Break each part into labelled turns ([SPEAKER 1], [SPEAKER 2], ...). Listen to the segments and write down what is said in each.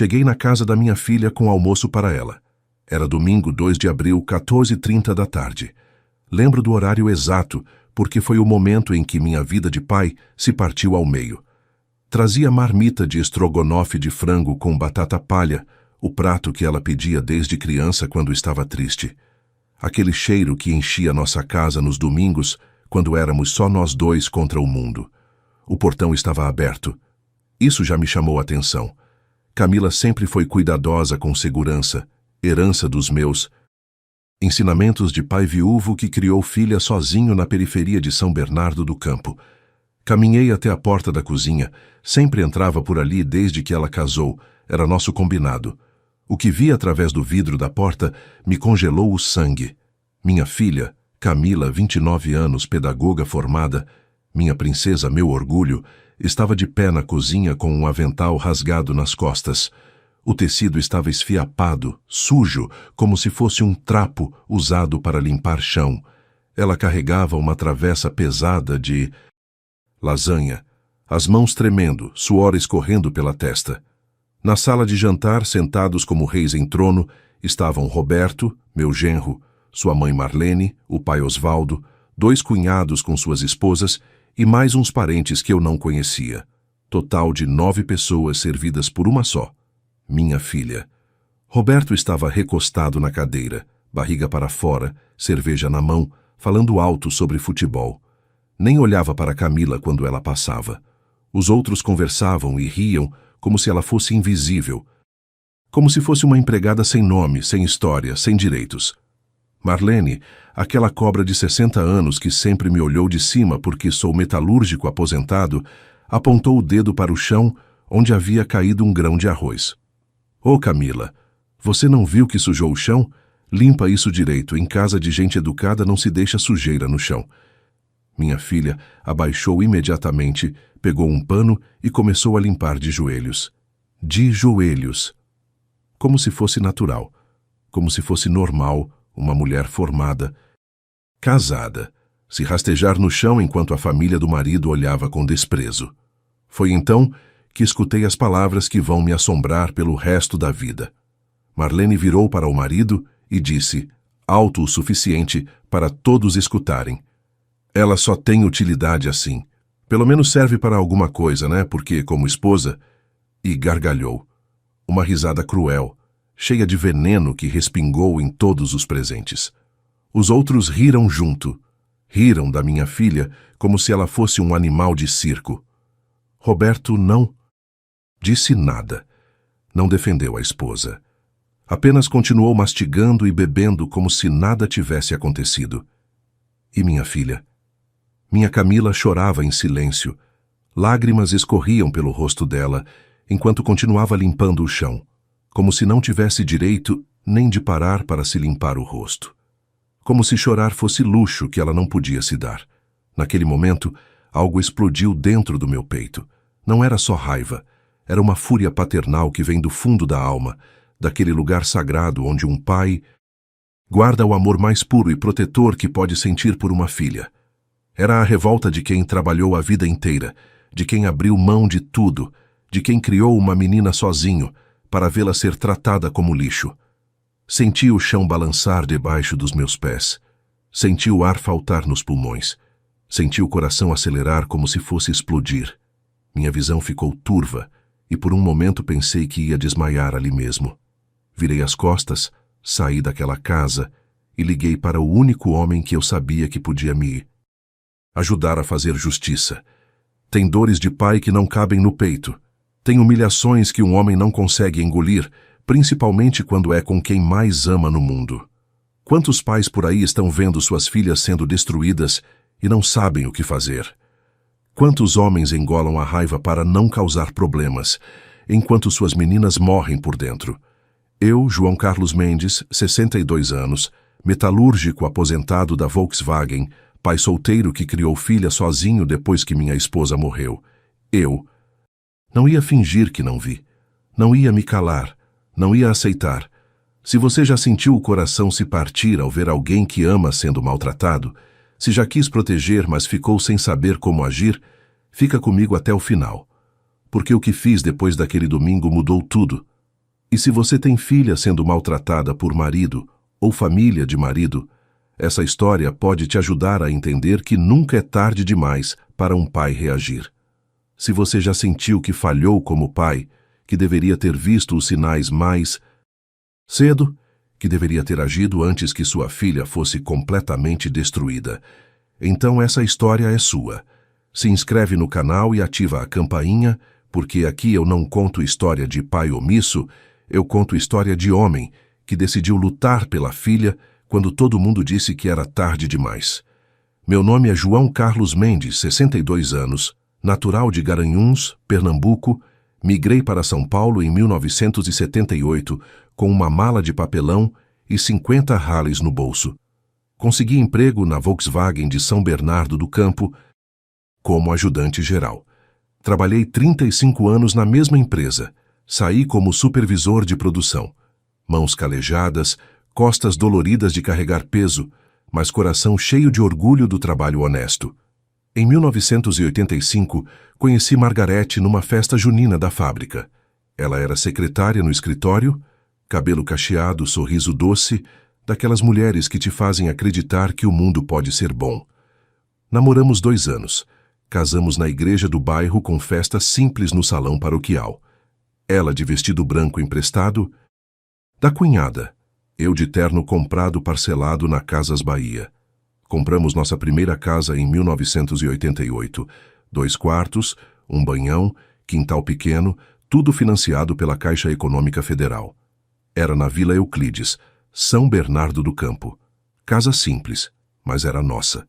[SPEAKER 1] Cheguei na casa da minha filha com almoço para ela. Era domingo, 2 de abril, 14h30 da tarde. Lembro do horário exato, porque foi o momento em que minha vida de pai se partiu ao meio. Trazia marmita de estrogonofe de frango com batata palha, o prato que ela pedia desde criança quando estava triste. Aquele cheiro que enchia nossa casa nos domingos, quando éramos só nós dois contra o mundo. O portão estava aberto. Isso já me chamou a atenção. Camila sempre foi cuidadosa com segurança, herança dos meus ensinamentos de pai viúvo que criou filha sozinho na periferia de São Bernardo do Campo. Caminhei até a porta da cozinha, sempre entrava por ali desde que ela casou, era nosso combinado. O que vi através do vidro da porta me congelou o sangue. Minha filha, Camila, 29 anos, pedagoga formada, minha princesa, meu orgulho, estava de pé na cozinha com um avental rasgado nas costas. O tecido estava esfiapado, sujo, como se fosse um trapo usado para limpar chão. Ela carregava uma travessa pesada de lasanha, as mãos tremendo, suor escorrendo pela testa. Na sala de jantar, sentados como reis em trono, estavam Roberto, meu genro, sua mãe Marlene, o pai Osvaldo, 2 cunhados com suas esposas e mais uns parentes que eu não conhecia. Total de 9 pessoas servidas por uma só. Minha filha. Roberto estava recostado na cadeira, barriga para fora, cerveja na mão, falando alto sobre futebol. Nem olhava para Camila quando ela passava. Os outros conversavam e riam como se ela fosse invisível. Como se fosse uma empregada sem nome, sem história, sem direitos. Marlene, aquela cobra de 60 anos que sempre me olhou de cima porque sou metalúrgico aposentado, apontou o dedo para o chão onde havia caído um grão de arroz. Ô Camila, você não viu que sujou o chão? Limpa isso direito, em casa de gente educada não se deixa sujeira no chão. Minha filha abaixou imediatamente, pegou um pano e começou a limpar de joelhos. De joelhos. Como se fosse natural, como se fosse normal, uma mulher formada, casada, se rastejar no chão enquanto a família do marido olhava com desprezo. Foi então que escutei as palavras que vão me assombrar pelo resto da vida. Marlene virou para o marido e disse, alto o suficiente para todos escutarem. Ela só tem utilidade assim. Pelo menos serve para alguma coisa, né? Porque, como esposa... E gargalhou. Uma risada cruel, cheia de veneno que respingou em todos os presentes. Os outros riram junto. Riram da minha filha como se ela fosse um animal de circo. Roberto não disse nada. Não defendeu a esposa. Apenas continuou mastigando e bebendo como se nada tivesse acontecido. E minha filha? Minha Camila chorava em silêncio. Lágrimas escorriam pelo rosto dela, enquanto continuava limpando o chão, como se não tivesse direito nem de parar para se limpar o rosto. Como se chorar fosse luxo que ela não podia se dar. Naquele momento, algo explodiu dentro do meu peito. Não era só raiva, era uma fúria paternal que vem do fundo da alma, daquele lugar sagrado onde um pai guarda o amor mais puro e protetor que pode sentir por uma filha. Era a revolta de quem trabalhou a vida inteira, de quem abriu mão de tudo, de quem criou uma menina sozinho, para vê-la ser tratada como lixo. Senti o chão balançar debaixo dos meus pés. Senti o ar faltar nos pulmões. Senti o coração acelerar como se fosse explodir. Minha visão ficou turva, e por um momento pensei que ia desmaiar ali mesmo. Virei as costas, saí daquela casa e liguei para o único homem que eu sabia que podia me ajudar a fazer justiça. Tem dores de pai que não cabem no peito. Tem humilhações que um homem não consegue engolir, principalmente quando é com quem mais ama no mundo. Quantos pais por aí estão vendo suas filhas sendo destruídas e não sabem o que fazer? Quantos homens engolam a raiva para não causar problemas, enquanto suas meninas morrem por dentro? Eu, João Carlos Mendes, 62 anos, metalúrgico aposentado da Volkswagen, pai solteiro que criou filha sozinho depois que minha esposa morreu. Eu não ia fingir que não vi. Não ia me calar. Não ia aceitar. Se você já sentiu o coração se partir ao ver alguém que ama sendo maltratado, se já quis proteger, mas ficou sem saber como agir, fica comigo até o final. Porque o que fiz depois daquele domingo mudou tudo. E se você tem filha sendo maltratada por marido ou família de marido, essa história pode te ajudar a entender que nunca é tarde demais para um pai reagir. Se você já sentiu que falhou como pai, que deveria ter visto os sinais mais cedo, que deveria ter agido antes que sua filha fosse completamente destruída, então essa história é sua. Se inscreve no canal e ativa a campainha, porque aqui eu não conto história de pai omisso, eu conto história de homem que decidiu lutar pela filha quando todo mundo disse que era tarde demais. Meu nome é João Carlos Mendes, 62 anos, natural de Garanhuns, Pernambuco. Migrei para São Paulo em 1978 com uma mala de papelão e 50 rales no bolso. Consegui emprego na Volkswagen de São Bernardo do Campo como ajudante geral. Trabalhei 35 anos na mesma empresa. Saí como supervisor de produção. Mãos calejadas, costas doloridas de carregar peso, mas coração cheio de orgulho do trabalho honesto. Em 1985, conheci Margarete numa festa junina da fábrica. Ela era secretária no escritório, cabelo cacheado, sorriso doce, daquelas mulheres que te fazem acreditar que o mundo pode ser bom. Namoramos 2 anos. Casamos na igreja do bairro com festa simples no salão paroquial. Ela de vestido branco emprestado da cunhada, eu de terno comprado parcelado na Casas Bahia. Compramos nossa primeira casa em 1988. 2 quartos, um banhão, quintal pequeno, tudo financiado pela Caixa Econômica Federal. Era na Vila Euclides, São Bernardo do Campo. Casa simples, mas era nossa.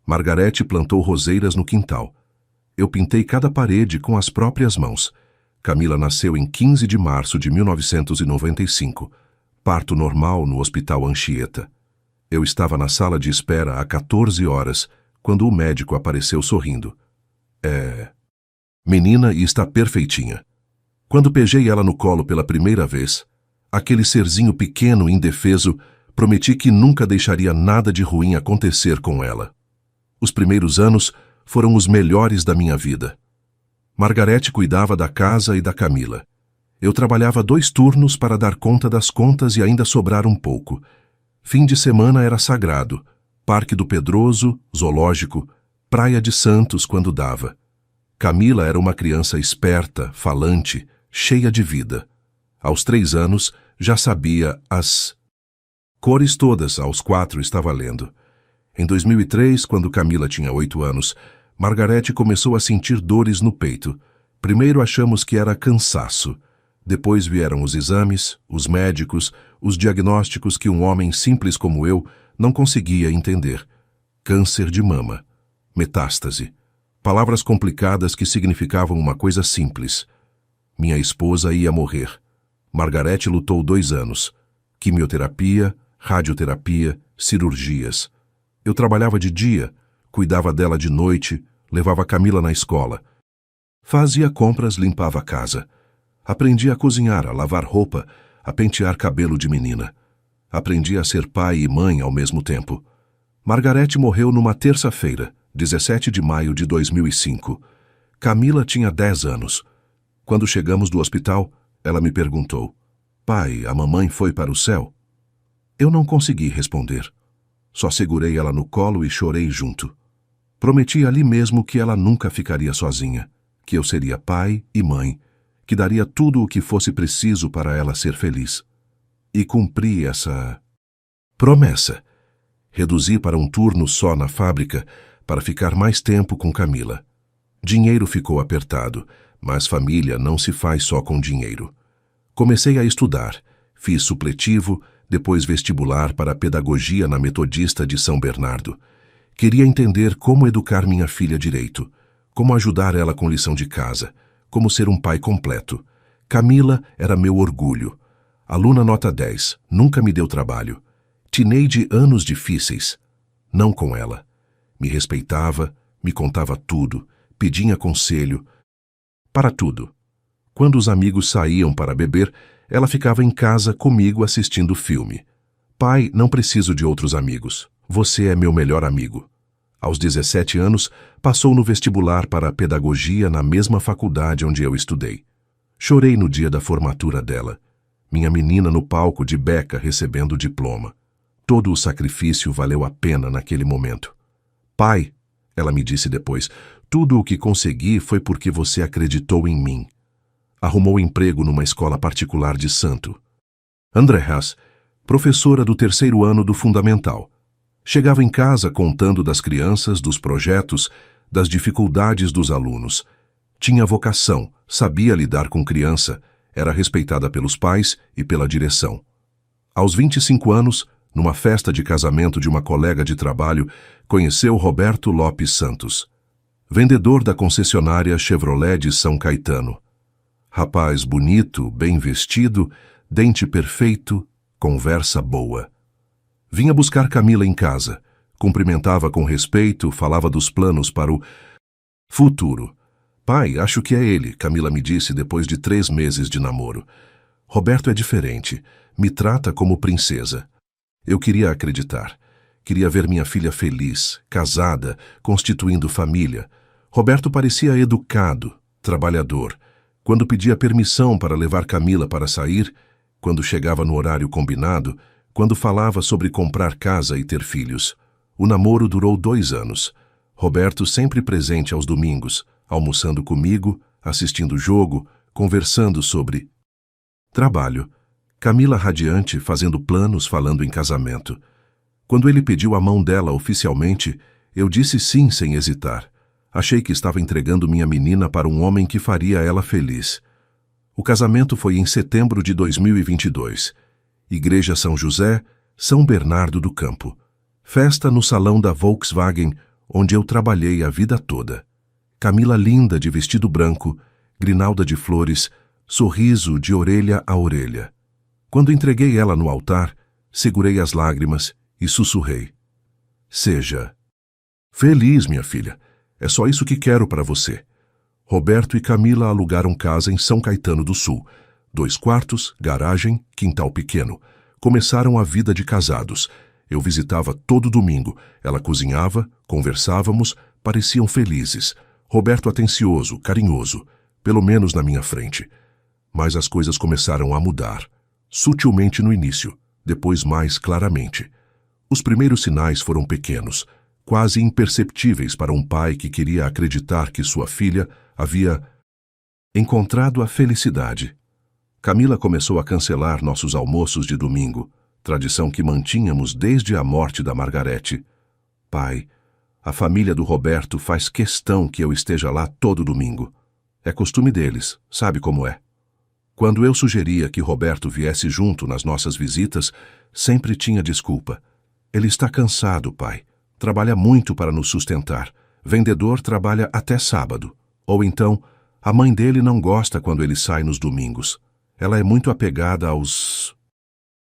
[SPEAKER 1] Margarete plantou roseiras no quintal. Eu pintei cada parede com as próprias mãos. Camila nasceu em 15 de março de 1995. Parto normal no Hospital Anchieta. Eu estava na sala de espera há 14 horas, quando o médico apareceu sorrindo. Menina e está perfeitinha. Quando peguei ela no colo pela primeira vez, aquele serzinho pequeno e indefeso, prometi que nunca deixaria nada de ruim acontecer com ela. Os primeiros anos foram os melhores da minha vida. Margarete cuidava da casa e da Camila. Eu trabalhava 2 turnos para dar conta das contas e ainda sobrar um pouco. Fim de semana era sagrado. Parque do Pedroso, zoológico, Praia de Santos quando dava. Camila era uma criança esperta, falante, cheia de vida. Aos 3 anos, já sabia as cores todas, aos 4 estava lendo. Em 2003, quando Camila tinha 8 anos, Margarete começou a sentir dores no peito. Primeiro achamos que era cansaço. Depois vieram os exames, os médicos, os diagnósticos que um homem simples como eu não conseguia entender. Câncer de mama. Metástase. Palavras complicadas que significavam uma coisa simples. Minha esposa ia morrer. Margarete lutou 2 anos. Quimioterapia, radioterapia, cirurgias. Eu trabalhava de dia, cuidava dela de noite, levava Camila na escola. Fazia compras, limpava a casa. Aprendi a cozinhar, a lavar roupa, a pentear cabelo de menina. Aprendi a ser pai e mãe ao mesmo tempo. Margarete morreu numa terça-feira, 17 de maio de 2005. Camila tinha 10 anos. Quando chegamos do hospital, ela me perguntou: "Pai, a mamãe foi para o céu?" Eu não consegui responder. Só segurei ela no colo e chorei junto. Prometi ali mesmo que ela nunca ficaria sozinha, que eu seria pai e mãe, que daria tudo o que fosse preciso para ela ser feliz. E cumpri essa promessa. Reduzi para um turno só na fábrica para ficar mais tempo com Camila. Dinheiro ficou apertado, mas família não se faz só com dinheiro. Comecei a estudar, fiz supletivo, depois vestibular para pedagogia na Metodista de São Bernardo. Queria entender como educar minha filha direito, como ajudar ela com lição de casa, como ser um pai completo. Camila era meu orgulho. Aluna nota 10, nunca me deu trabalho. Teenage anos difíceis. Não com ela. Me respeitava, me contava tudo, pedia conselho. Para tudo. Quando os amigos saíam para beber, ela ficava em casa comigo assistindo filme. Pai, não preciso de outros amigos. Você é meu melhor amigo. Aos 17 anos, passou no vestibular para a pedagogia na mesma faculdade onde eu estudei. Chorei no dia da formatura dela. Minha menina no palco de beca recebendo o diploma. Todo o sacrifício valeu a pena naquele momento. Pai, ela me disse depois, tudo o que consegui foi porque você acreditou em mim. Arrumou emprego numa escola particular de Santo Andreas, professora do 3º ano do Fundamental. Chegava em casa contando das crianças, dos projetos, das dificuldades dos alunos. Tinha vocação, sabia lidar com criança, era respeitada pelos pais e pela direção. Aos 25 anos, numa festa de casamento de uma colega de trabalho, conheceu Roberto Lopes Santos, vendedor da concessionária Chevrolet de São Caetano. Rapaz bonito, bem vestido, dente perfeito, conversa boa. Vinha buscar Camila em casa, cumprimentava com respeito, falava dos planos para o futuro. Pai, acho que é ele, Camila me disse depois de 3 meses de namoro. Roberto é diferente, me trata como princesa. Eu queria acreditar. Queria ver minha filha feliz, casada, constituindo família. Roberto parecia educado, trabalhador. Quando pedia permissão para levar Camila para sair, quando chegava no horário combinado, quando falava sobre comprar casa e ter filhos. O namoro durou 2 anos. Roberto sempre presente aos domingos, almoçando comigo, assistindo jogo, conversando sobre trabalho. Camila radiante, fazendo planos, falando em casamento. Quando ele pediu a mão dela oficialmente, eu disse sim sem hesitar. Achei que estava entregando minha menina para um homem que faria ela feliz. O casamento foi em setembro de 2022. Igreja São José, São Bernardo do Campo. Festa no salão da Volkswagen, onde eu trabalhei a vida toda. Camila linda de vestido branco, grinalda de flores, sorriso de orelha a orelha. Quando entreguei ela no altar, segurei as lágrimas e sussurrei. Seja feliz, minha filha. É só isso que quero para você. Roberto e Camila alugaram casa em São Caetano do Sul. 2 quartos, garagem, quintal pequeno. Começaram a vida de casados. Eu visitava todo domingo. Ela cozinhava, conversávamos, pareciam felizes. Roberto atencioso, carinhoso, pelo menos na minha frente. Mas as coisas começaram a mudar. Sutilmente no início, depois mais claramente. Os primeiros sinais foram pequenos, quase imperceptíveis para um pai que queria acreditar que sua filha havia encontrado a felicidade. Camila começou a cancelar nossos almoços de domingo, tradição que mantínhamos desde a morte da Margarete. Pai, a família do Roberto faz questão que eu esteja lá todo domingo. É costume deles, sabe como é. Quando eu sugeria que Roberto viesse junto nas nossas visitas, sempre tinha desculpa. Ele está cansado, pai. Trabalha muito para nos sustentar. Vendedor trabalha até sábado. Ou então, a mãe dele não gosta quando ele sai nos domingos. Ela é muito apegada aos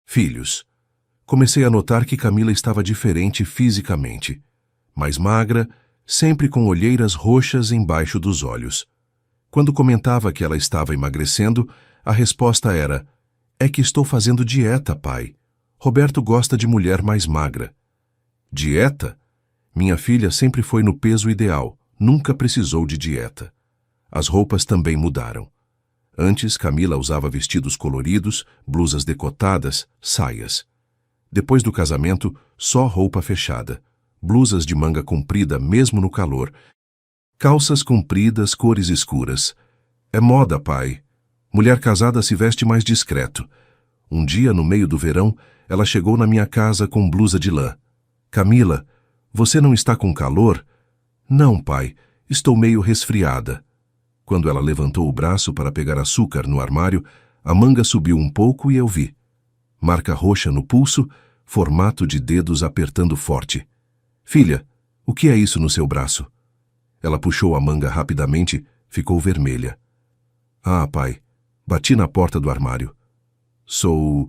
[SPEAKER 1] filhos. Comecei a notar que Camila estava diferente fisicamente. Mais magra, sempre com olheiras roxas embaixo dos olhos. Quando comentava que ela estava emagrecendo, a resposta era: é que estou fazendo dieta, pai. Roberto gosta de mulher mais magra. Dieta? Minha filha sempre foi no peso ideal, nunca precisou de dieta. As roupas também mudaram. Antes, Camila usava vestidos coloridos, blusas decotadas, saias. Depois do casamento, só roupa fechada. Blusas de manga comprida mesmo no calor. Calças compridas, cores escuras. É moda, pai. Mulher casada se veste mais discreto. Um dia, no meio do verão, ela chegou na minha casa com blusa de lã. Camila, você não está com calor? Não, pai, estou meio resfriada. Quando ela levantou o braço para pegar açúcar no armário, a manga subiu um pouco e eu vi. Marca roxa no pulso, formato de dedos apertando forte. Filha, o que é isso no seu braço? Ela puxou a manga rapidamente, ficou vermelha. Ah, pai, bati na porta do armário. Sou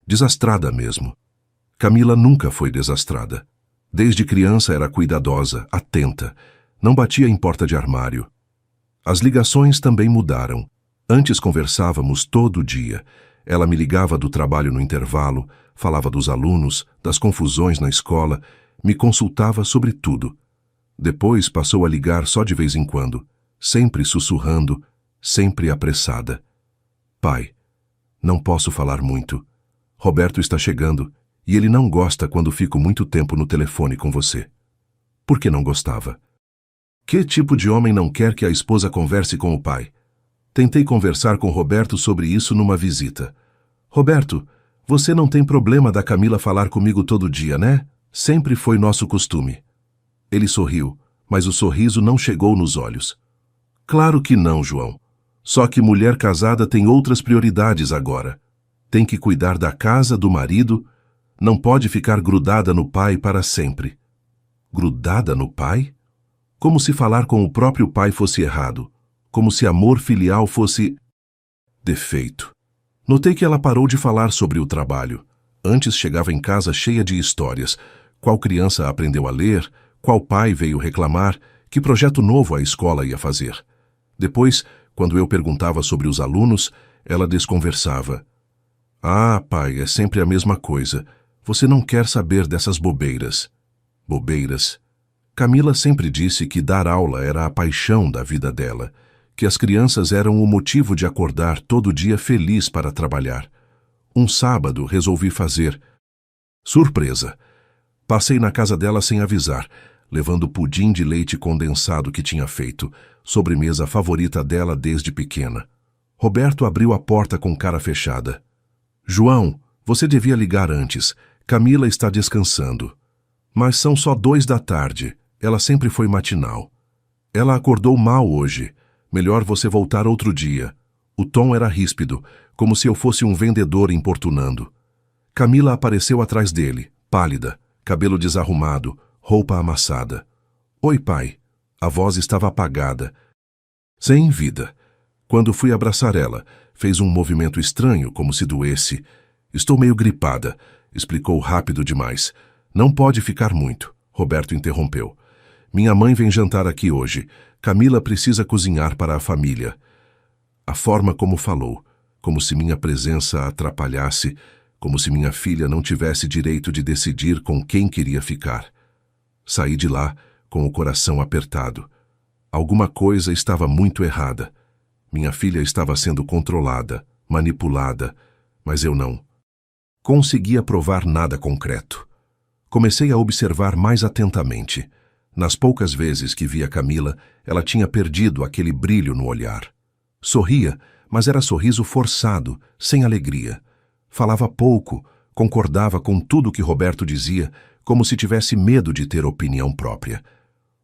[SPEAKER 1] desastrada mesmo. Camila nunca foi desastrada. Desde criança era cuidadosa, atenta. Não batia em porta de armário. As ligações também mudaram. Antes conversávamos todo dia. Ela me ligava do trabalho no intervalo, falava dos alunos, das confusões na escola, me consultava sobre tudo. Depois passou a ligar só de vez em quando, sempre sussurrando, sempre apressada. Pai, Não posso falar muito. Roberto está chegando e ele não gosta quando fico muito tempo no telefone com você. Por que não gostava? Que tipo de homem não quer que a esposa converse com o pai? Tentei conversar com Roberto sobre isso numa visita. Roberto, você não tem problema da Camila falar comigo todo dia, né? Sempre foi nosso costume. Ele sorriu, mas o sorriso não chegou nos olhos. Claro que não, João. Só que mulher casada tem outras prioridades agora. Tem que cuidar da casa, do marido. Não pode ficar grudada no pai para sempre. Grudada no pai? Como se falar com o próprio pai fosse errado. Como se amor filial fosse defeito. Notei que ela parou de falar sobre o trabalho. Antes chegava em casa cheia de histórias. Qual criança aprendeu a ler, qual pai veio reclamar, que projeto novo a escola ia fazer. Depois, quando eu perguntava sobre os alunos, ela desconversava. Ah, pai, é sempre a mesma coisa. Você não quer saber dessas bobeiras. Bobeiras. Camila sempre disse que dar aula era a paixão da vida dela, que as crianças eram o motivo de acordar todo dia feliz para trabalhar. Um sábado resolvi fazer. Surpresa! Passei na casa dela sem avisar, levando pudim de leite condensado que tinha feito, sobremesa favorita dela desde pequena. Roberto abriu a porta com cara fechada. João, você devia ligar antes. Camila está descansando. Mas são só 2 da tarde. Ela sempre foi matinal. Ela acordou mal hoje. Melhor você voltar outro dia. O tom era ríspido, como se eu fosse um vendedor importunando. Camila apareceu atrás dele, pálida, cabelo desarrumado, roupa amassada. Oi, pai. A voz estava apagada. Sem vida. Quando fui abraçar ela, fez um movimento estranho, como se doesse. Estou meio gripada, explicou rápido demais. Não pode ficar muito, Roberto interrompeu. Minha mãe vem jantar aqui hoje. Camila precisa cozinhar para a família. A forma como falou, como se minha presença a atrapalhasse, como se minha filha não tivesse direito de decidir com quem queria ficar. Saí de lá com o coração apertado. Alguma coisa estava muito errada. Minha filha estava sendo controlada, manipulada, mas eu não conseguia provar nada concreto. Comecei a observar mais atentamente. Nas poucas vezes que via Camila, ela tinha perdido aquele brilho no olhar. Sorria, mas era sorriso forçado, sem alegria. Falava pouco, concordava com tudo que Roberto dizia, como se tivesse medo de ter opinião própria.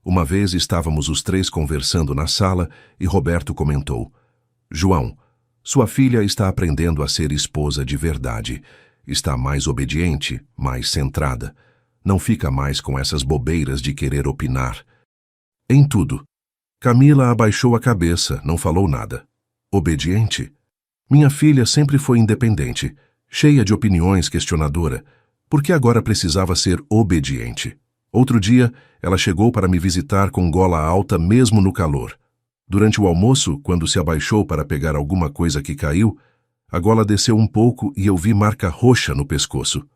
[SPEAKER 1] Uma vez estávamos os 3 conversando na sala e Roberto comentou: João, sua filha está aprendendo a ser esposa de verdade. Está mais obediente, mais centrada. Não fica mais com essas bobeiras de querer opinar. Em tudo. Camila abaixou a cabeça, não falou nada. Obediente? Minha filha sempre foi independente, cheia de opiniões, questionadora. Por que agora precisava ser obediente? Outro dia, ela chegou para me visitar com gola alta mesmo no calor. Durante o almoço, quando se abaixou para pegar alguma coisa que caiu, a gola desceu um pouco e eu vi marca roxa no pescoço.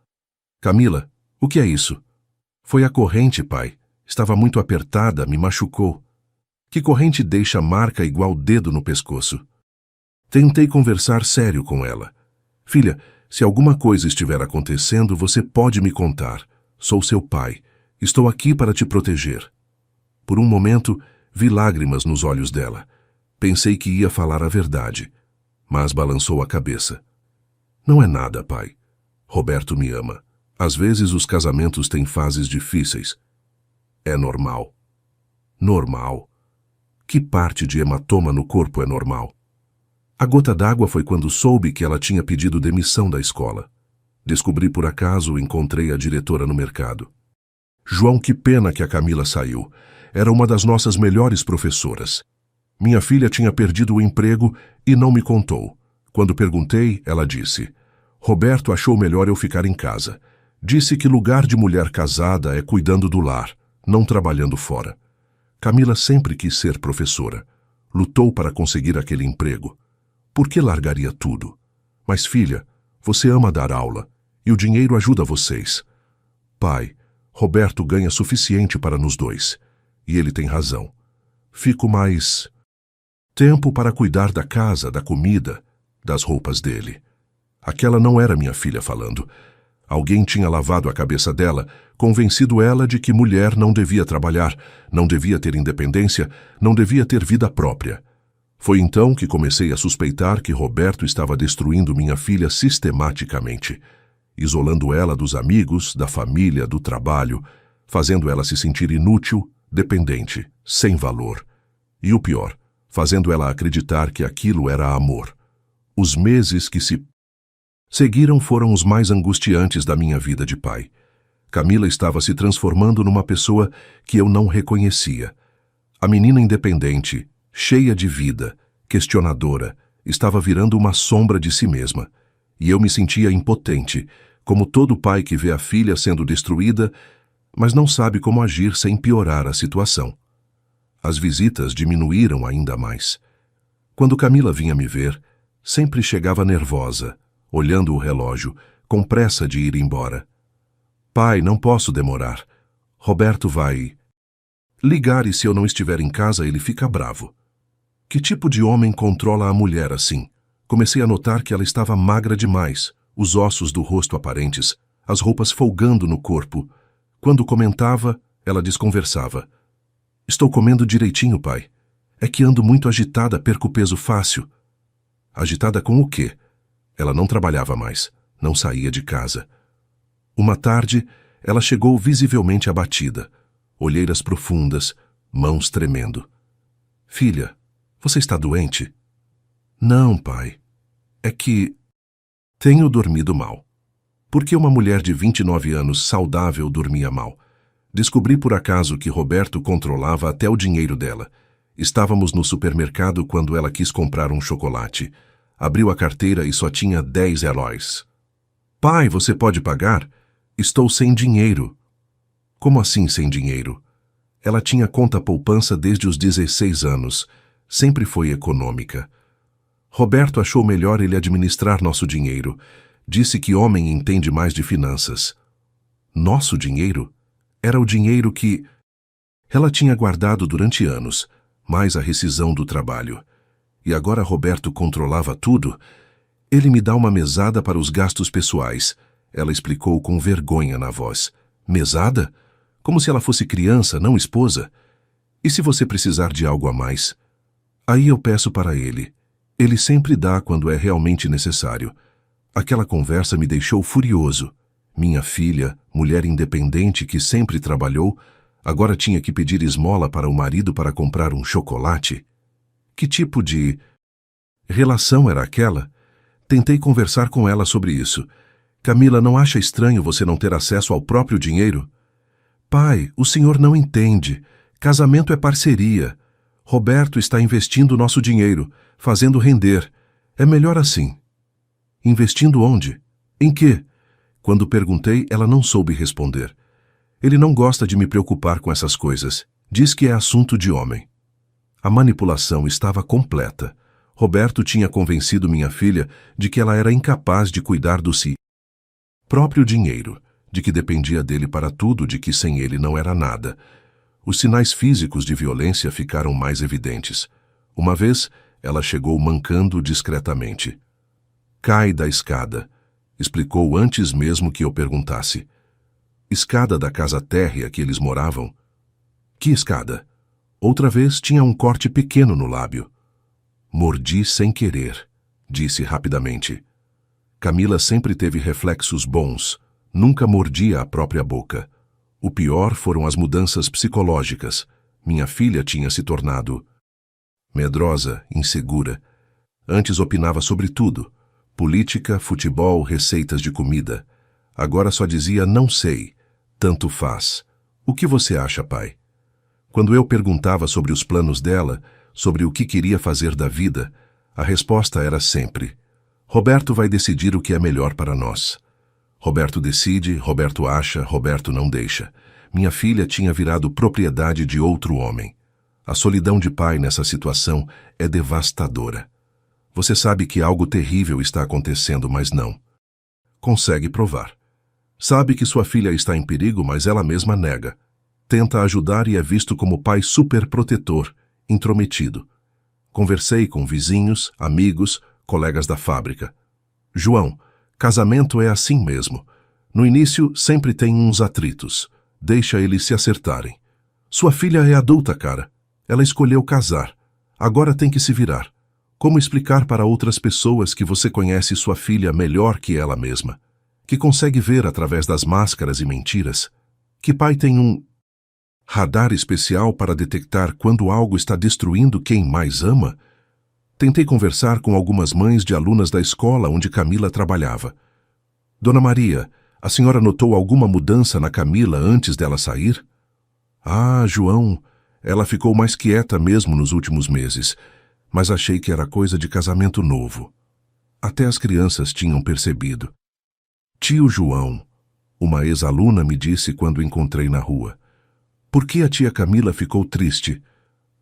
[SPEAKER 1] Camila, o que é isso? Foi a corrente, pai. Estava muito apertada, me machucou. Que corrente deixa marca igual dedo no pescoço? Tentei conversar sério com ela. Filha, se alguma coisa estiver acontecendo, você pode me contar. Sou seu pai. Estou aqui para te proteger. Por um momento, vi lágrimas nos olhos dela. Pensei que ia falar a verdade, mas balançou a cabeça. Não é nada, pai. Roberto me ama. Às vezes os casamentos têm fases difíceis. É normal. Normal? Que parte de hematoma no corpo é normal? A gota d'água foi quando soube que ela tinha pedido demissão da escola. Descobri por acaso, encontrei a diretora no mercado. João, que pena que a Camila saiu. Era uma das nossas melhores professoras. Minha filha tinha perdido o emprego e não me contou. Quando perguntei, ela disse: Roberto achou melhor eu ficar em casa. Disse que lugar de mulher casada é cuidando do lar, não trabalhando fora. Camila sempre quis ser professora. Lutou para conseguir aquele emprego. Por que largaria tudo? Mas, filha, você ama dar aula, e o dinheiro ajuda vocês. Pai, Roberto ganha suficiente para nos 2, e ele tem razão. Fico mais tempo para cuidar da casa, da comida, das roupas dele. Aquela não era minha filha falando. Alguém tinha lavado a cabeça dela, convencido ela de que mulher não devia trabalhar, não devia ter independência, não devia ter vida própria. Foi então que comecei a suspeitar que Roberto estava destruindo minha filha sistematicamente, isolando ela dos amigos, da família, do trabalho, fazendo ela se sentir inútil, dependente, sem valor. E o pior, fazendo ela acreditar que aquilo era amor. Os meses que se seguiram foram os mais angustiantes da minha vida de pai. Camila estava se transformando numa pessoa que eu não reconhecia. A menina independente, cheia de vida, questionadora, estava virando uma sombra de si mesma. E eu me sentia impotente, como todo pai que vê a filha sendo destruída, mas não sabe como agir sem piorar a situação. As visitas diminuíram ainda mais. Quando Camila vinha me ver, sempre chegava nervosa, olhando o relógio, com pressa de ir embora. Pai, não posso demorar. Roberto vai ligar e se eu não estiver em casa ele fica bravo. Que tipo de homem controla a mulher assim? Comecei a notar que ela estava magra demais, os ossos do rosto aparentes, as roupas folgando no corpo. Quando comentava, ela desconversava. Estou comendo direitinho, pai. É que ando muito agitada, perco peso fácil. Agitada com o quê? Ela não trabalhava mais, não saía de casa. Uma tarde, ela chegou visivelmente abatida, olheiras profundas, mãos tremendo. Filha, você está doente? Não, pai. É que tenho dormido mal. Por que uma mulher de 29 anos saudável dormia mal? Descobri por acaso que Roberto controlava até o dinheiro dela. Estávamos no supermercado quando ela quis comprar um chocolate. Abriu a carteira e só tinha 10 reais. Pai, você pode pagar? Estou sem dinheiro. Como assim sem dinheiro? Ela tinha conta poupança desde os 16 anos. Sempre foi econômica. Roberto achou melhor ele administrar nosso dinheiro. Disse que homem entende mais de finanças. Nosso dinheiro? Era o dinheiro que ela tinha guardado durante anos, mais a rescisão do trabalho. E agora Roberto controlava tudo. Ele me dá uma mesada para os gastos pessoais. Ela explicou com vergonha na voz. Mesada? Como se ela fosse criança, não esposa. E se você precisar de algo a mais? Aí eu peço para ele. Ele sempre dá quando é realmente necessário. Aquela conversa me deixou furioso. Minha filha, mulher independente que sempre trabalhou, agora tinha que pedir esmola para o marido para comprar um chocolate? Que tipo de relação era aquela? Tentei conversar com ela sobre isso. Camila, não acha estranho você não ter acesso ao próprio dinheiro? Pai, o senhor não entende. Casamento é parceria. Roberto está investindo nosso dinheiro, fazendo render. É melhor assim. Investindo onde? Em quê? Quando perguntei, ela não soube responder. Ele não gosta de me preocupar com essas coisas. Diz que é assunto de homem. A manipulação estava completa. Roberto tinha convencido minha filha de que ela era incapaz de cuidar do si próprio dinheiro, de que dependia dele para tudo, de que sem ele não era nada. Os sinais físicos de violência ficaram mais evidentes. Uma vez, ela chegou mancando discretamente. Cai da escada, explicou antes mesmo que eu perguntasse. Escada da casa térrea que eles moravam? Que escada? Outra vez tinha um corte pequeno no lábio. Mordi sem querer, disse rapidamente. Camila sempre teve reflexos bons, nunca mordia a própria boca. O pior foram as mudanças psicológicas. Minha filha tinha se tornado medrosa, insegura. Antes opinava sobre tudo. Política, futebol, receitas de comida. Agora só dizia não sei, tanto faz. O que você acha, pai? Quando eu perguntava sobre os planos dela, sobre o que queria fazer da vida, a resposta era sempre: Roberto vai decidir o que é melhor para nós. Roberto decide, Roberto acha, Roberto não deixa. Minha filha tinha virado propriedade de outro homem. A solidão de pai nessa situação é devastadora. Você sabe que algo terrível está acontecendo, mas não consegue provar. Sabe que sua filha está em perigo, mas ela mesma nega. Tenta ajudar e é visto como pai superprotetor, intrometido. Conversei com vizinhos, amigos, colegas da fábrica. João, Casamento é assim mesmo. No início, sempre tem uns atritos. Deixa eles se acertarem. Sua filha é adulta, cara. Ela escolheu casar. Agora tem que se virar. Como explicar para outras pessoas que você conhece sua filha melhor que ela mesma? Que consegue ver através das máscaras e mentiras? Que pai tem um radar especial para detectar quando algo está destruindo quem mais ama? Tentei conversar com algumas mães de alunas da escola onde Camila trabalhava. Dona Maria, a senhora notou alguma mudança na Camila antes dela sair? Ah, João, ela ficou mais quieta mesmo nos últimos meses, mas achei que era coisa de casamento novo. Até as crianças tinham percebido. Tio João, uma ex-aluna me disse quando encontrei na rua. Por que a tia Camila ficou triste?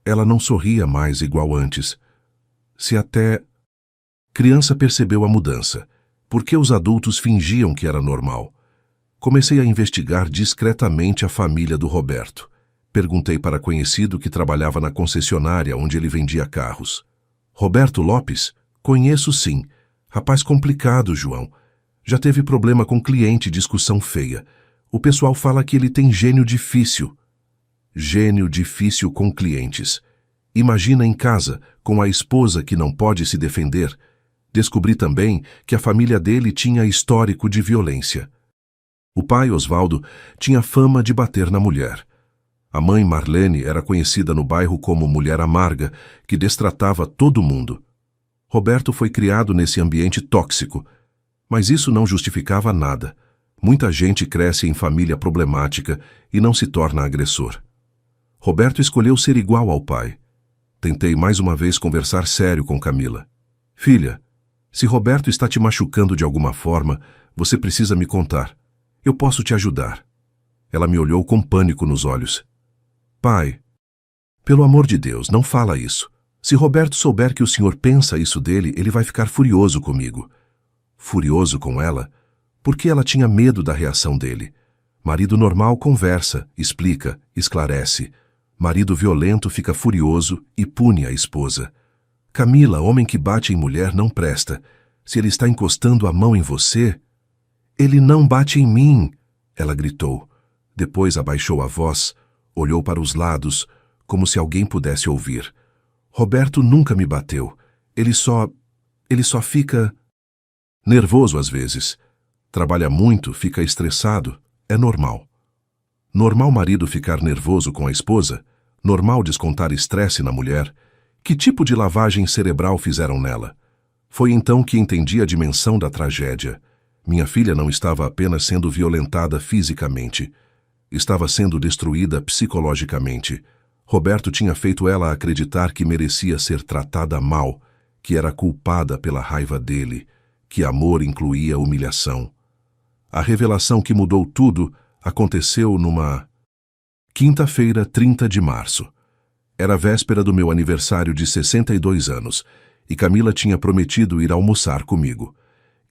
[SPEAKER 1] Ela não sorria mais igual antes. Se até... Criança percebeu a mudança. Por que os adultos fingiam que era normal? Comecei a investigar discretamente a família do Roberto. Perguntei para conhecido que trabalhava na concessionária onde ele vendia carros. Roberto Lopes? Conheço sim. Rapaz complicado, João. Já teve problema com cliente e discussão feia. O pessoal fala que ele tem gênio difícil. Gênio difícil com clientes. Imagina em casa, com a esposa que não pode se defender. Descobri também que a família dele tinha histórico de violência. O pai, Osvaldo, tinha fama de bater na mulher. A mãe, Marlene, era conhecida no bairro como mulher amarga, que destratava todo mundo. Roberto foi criado nesse ambiente tóxico, mas isso não justificava nada. Muita gente cresce em família problemática e não se torna agressor. Roberto escolheu ser igual ao pai. Tentei mais uma vez conversar sério com Camila. Filha, se Roberto está te machucando de alguma forma, você precisa me contar. Eu posso te ajudar. Ela me olhou com pânico nos olhos. Pai, pelo amor de Deus, não fala isso. Se Roberto souber que o senhor pensa isso dele, ele vai ficar furioso comigo. Furioso com ela? Porque ela tinha medo da reação dele. Marido normal conversa, explica, esclarece. Marido violento fica furioso e pune a esposa. Camila, homem que bate em mulher não presta. Se ele está encostando a mão em você... Ele não bate em mim, ela gritou. Depois abaixou a voz, olhou para os lados, como se alguém pudesse ouvir. Roberto nunca me bateu. Ele só fica... nervoso às vezes. Trabalha muito, fica estressado. É normal. Normal marido ficar nervoso com a esposa? Normal descontar estresse na mulher? Que tipo de lavagem cerebral fizeram nela? Foi então que entendi a dimensão da tragédia. Minha filha não estava apenas sendo violentada fisicamente. Estava sendo destruída psicologicamente. Roberto tinha feito ela acreditar que merecia ser tratada mal, que era culpada pela raiva dele, que amor incluía humilhação. A revelação que mudou tudo aconteceu numa quinta-feira, 30 de março. Era véspera do meu aniversário de 62 anos, e Camila tinha prometido ir almoçar comigo.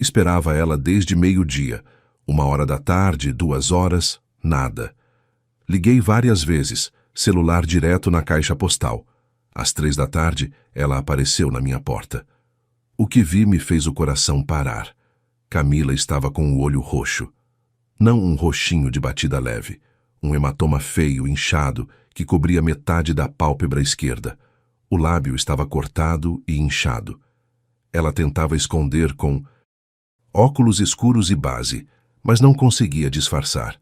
[SPEAKER 1] Esperava ela desde meio-dia, 1h da tarde, 2 horas, nada. Liguei várias vezes, celular direto na caixa postal. Às 3 da tarde, ela apareceu na minha porta. O que vi me fez o coração parar. Camila estava com o olho roxo. Não um roxinho de batida leve, um hematoma feio, inchado, que cobria metade da pálpebra esquerda. O lábio estava cortado e inchado. Ela tentava esconder com óculos escuros e base, mas não conseguia disfarçar.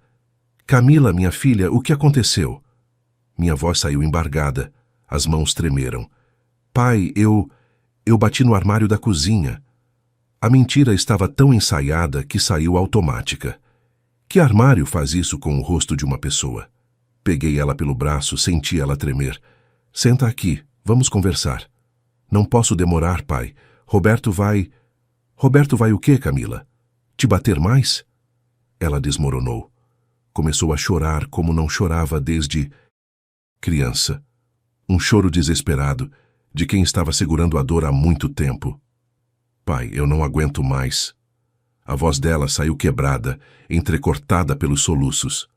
[SPEAKER 1] Camila, minha filha, o que aconteceu? Minha voz saiu embargada, as mãos tremeram. Pai, eu bati no armário da cozinha. A mentira estava tão ensaiada que saiu automática. Que armário faz isso com o rosto de uma pessoa? Peguei ela pelo braço, senti ela tremer. Senta aqui, vamos conversar. Não posso demorar, pai. Roberto vai o quê, Camila? Te bater mais? Ela desmoronou. Começou a chorar como não chorava desde criança. Um choro desesperado, de quem estava segurando a dor há muito tempo. Pai, eu não aguento mais. A voz dela saiu quebrada, entrecortada pelos soluços.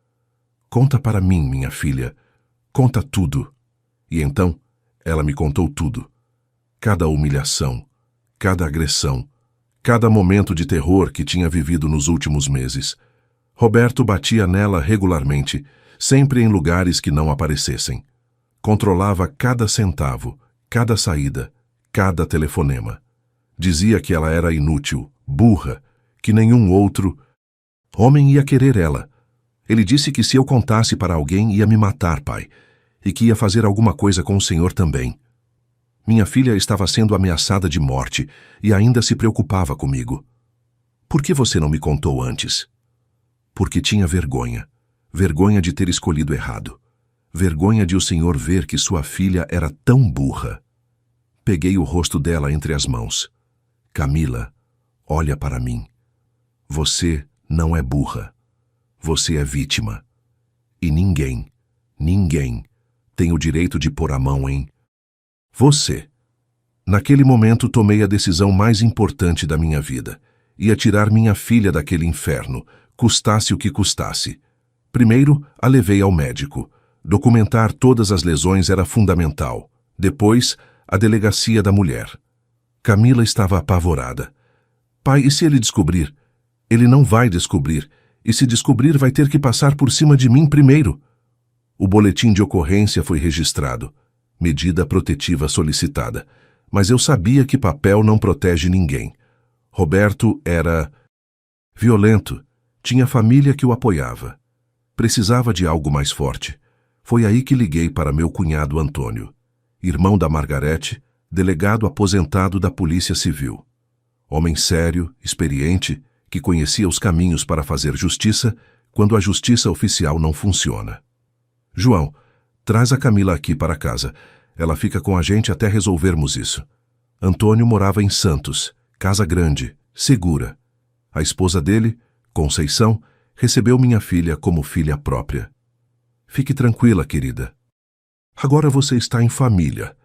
[SPEAKER 1] Conta para mim, minha filha. Conta tudo. E então, ela me contou tudo. Cada humilhação, cada agressão, cada momento de terror que tinha vivido nos últimos meses. Roberto batia nela regularmente, sempre em lugares que não aparecessem. Controlava cada centavo, cada saída, cada telefonema. Dizia que ela era inútil, burra, que nenhum outro homem ia querer ela. Ele disse que se eu contasse para alguém ia me matar, pai, e que ia fazer alguma coisa com o senhor também. Minha filha estava sendo ameaçada de morte e ainda se preocupava comigo. Por que você não me contou antes? Porque tinha vergonha. Vergonha de ter escolhido errado. Vergonha de o senhor ver que sua filha era tão burra. Peguei o rosto dela entre as mãos. Camila, olha para mim. Você não é burra. Você é vítima. E ninguém tem o direito de pôr a mão em você. Naquele momento tomei a decisão mais importante da minha vida. Ia tirar minha filha daquele inferno, custasse o que custasse. Primeiro, a levei ao médico. Documentar todas as lesões era fundamental. Depois, a delegacia da mulher. Camila estava apavorada. Pai, e se ele descobrir? Ele não vai descobrir. E se descobrir, vai ter que passar por cima de mim primeiro. O boletim de ocorrência foi registrado. Medida protetiva solicitada. Mas eu sabia que papel não protege ninguém. Roberto era violento. Tinha família que o apoiava. Precisava de algo mais forte. Foi aí que liguei para meu cunhado Antônio, irmão da Margarete, delegado aposentado da Polícia Civil. Homem sério, experiente, que conhecia os caminhos para fazer justiça quando a justiça oficial não funciona. João, traz a Camila aqui para casa. Ela fica com a gente até resolvermos isso. Antônio morava em Santos, casa grande, segura. A esposa dele, Conceição, recebeu minha filha como filha própria. Fique tranquila, querida. Agora você está em família.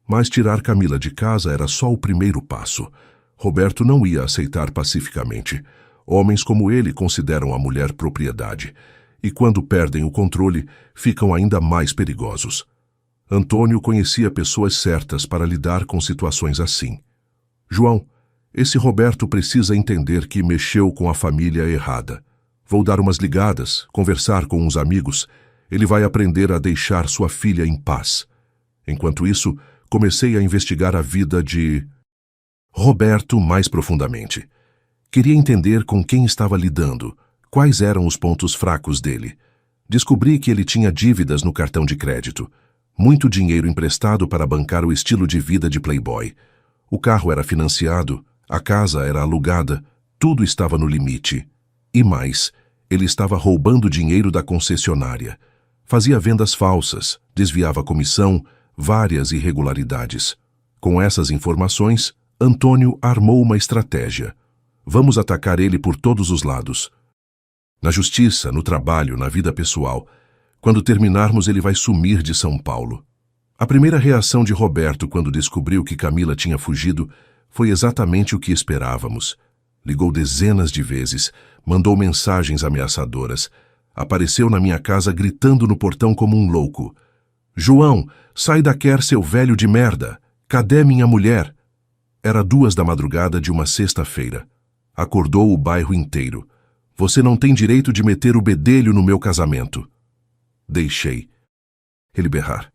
[SPEAKER 1] Mas tirar Camila de casa era só o primeiro passo. Roberto não ia aceitar pacificamente. Homens como ele consideram a mulher propriedade. E quando perdem o controle, ficam ainda mais perigosos. Antônio conhecia pessoas certas para lidar com situações assim. João, esse Roberto precisa entender que mexeu com a família errada. Vou dar umas ligadas, conversar com uns amigos. Ele vai aprender a deixar sua filha em paz. Enquanto isso, comecei a investigar a vida de Roberto mais profundamente. Queria entender com quem estava lidando, quais eram os pontos fracos dele. Descobri que ele tinha dívidas no cartão de crédito, muito dinheiro emprestado para bancar o estilo de vida de playboy. O carro era financiado, a casa era alugada, tudo estava no limite. E mais, ele estava roubando dinheiro da concessionária. Fazia vendas falsas, desviava comissão, várias irregularidades. Com essas informações, Antônio armou uma estratégia. Vamos atacar ele por todos os lados. Na justiça, no trabalho, na vida pessoal. Quando terminarmos, ele vai sumir de São Paulo. A primeira reação de Roberto quando descobriu que Camila tinha fugido foi exatamente o que esperávamos. Ligou dezenas de vezes, mandou mensagens ameaçadoras. Apareceu na minha casa gritando no portão como um louco. João, sai daqui, seu velho de merda! Cadê minha mulher? Era 2 da madrugada de uma sexta-feira. Acordou o bairro inteiro. Você não tem direito de meter o bedelho no meu casamento. Deixei ele berrar.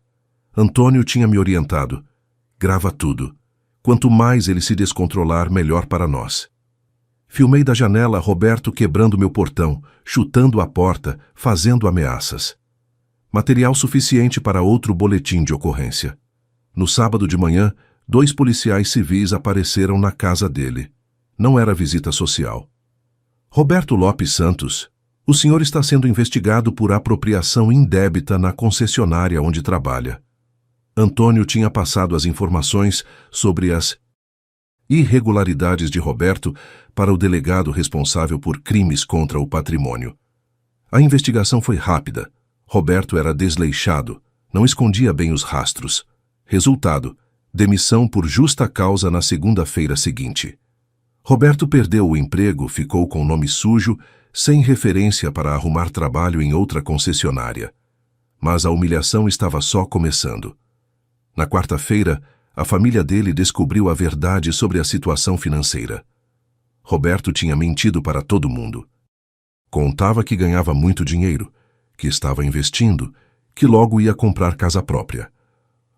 [SPEAKER 1] Antônio tinha me orientado. Grava tudo. Quanto mais ele se descontrolar, melhor para nós. Filmei da janela Roberto quebrando meu portão, chutando a porta, fazendo ameaças. Material suficiente para outro boletim de ocorrência. No sábado de manhã, 2 policiais civis apareceram na casa dele. Não era visita social. Roberto Lopes Santos, o senhor está sendo investigado por apropriação indébita na concessionária onde trabalha. Antônio tinha passado as informações sobre as irregularidades de Roberto para o delegado responsável por crimes contra o patrimônio. A investigação foi rápida. Roberto era desleixado, não escondia bem os rastros. Resultado, demissão por justa causa na segunda-feira seguinte. Roberto perdeu o emprego, ficou com nome sujo, sem referência para arrumar trabalho em outra concessionária. Mas a humilhação estava só começando. Na quarta-feira, a família dele descobriu a verdade sobre a situação financeira. Roberto tinha mentido para todo mundo. Contava que ganhava muito dinheiro, que estava investindo, que logo ia comprar casa própria.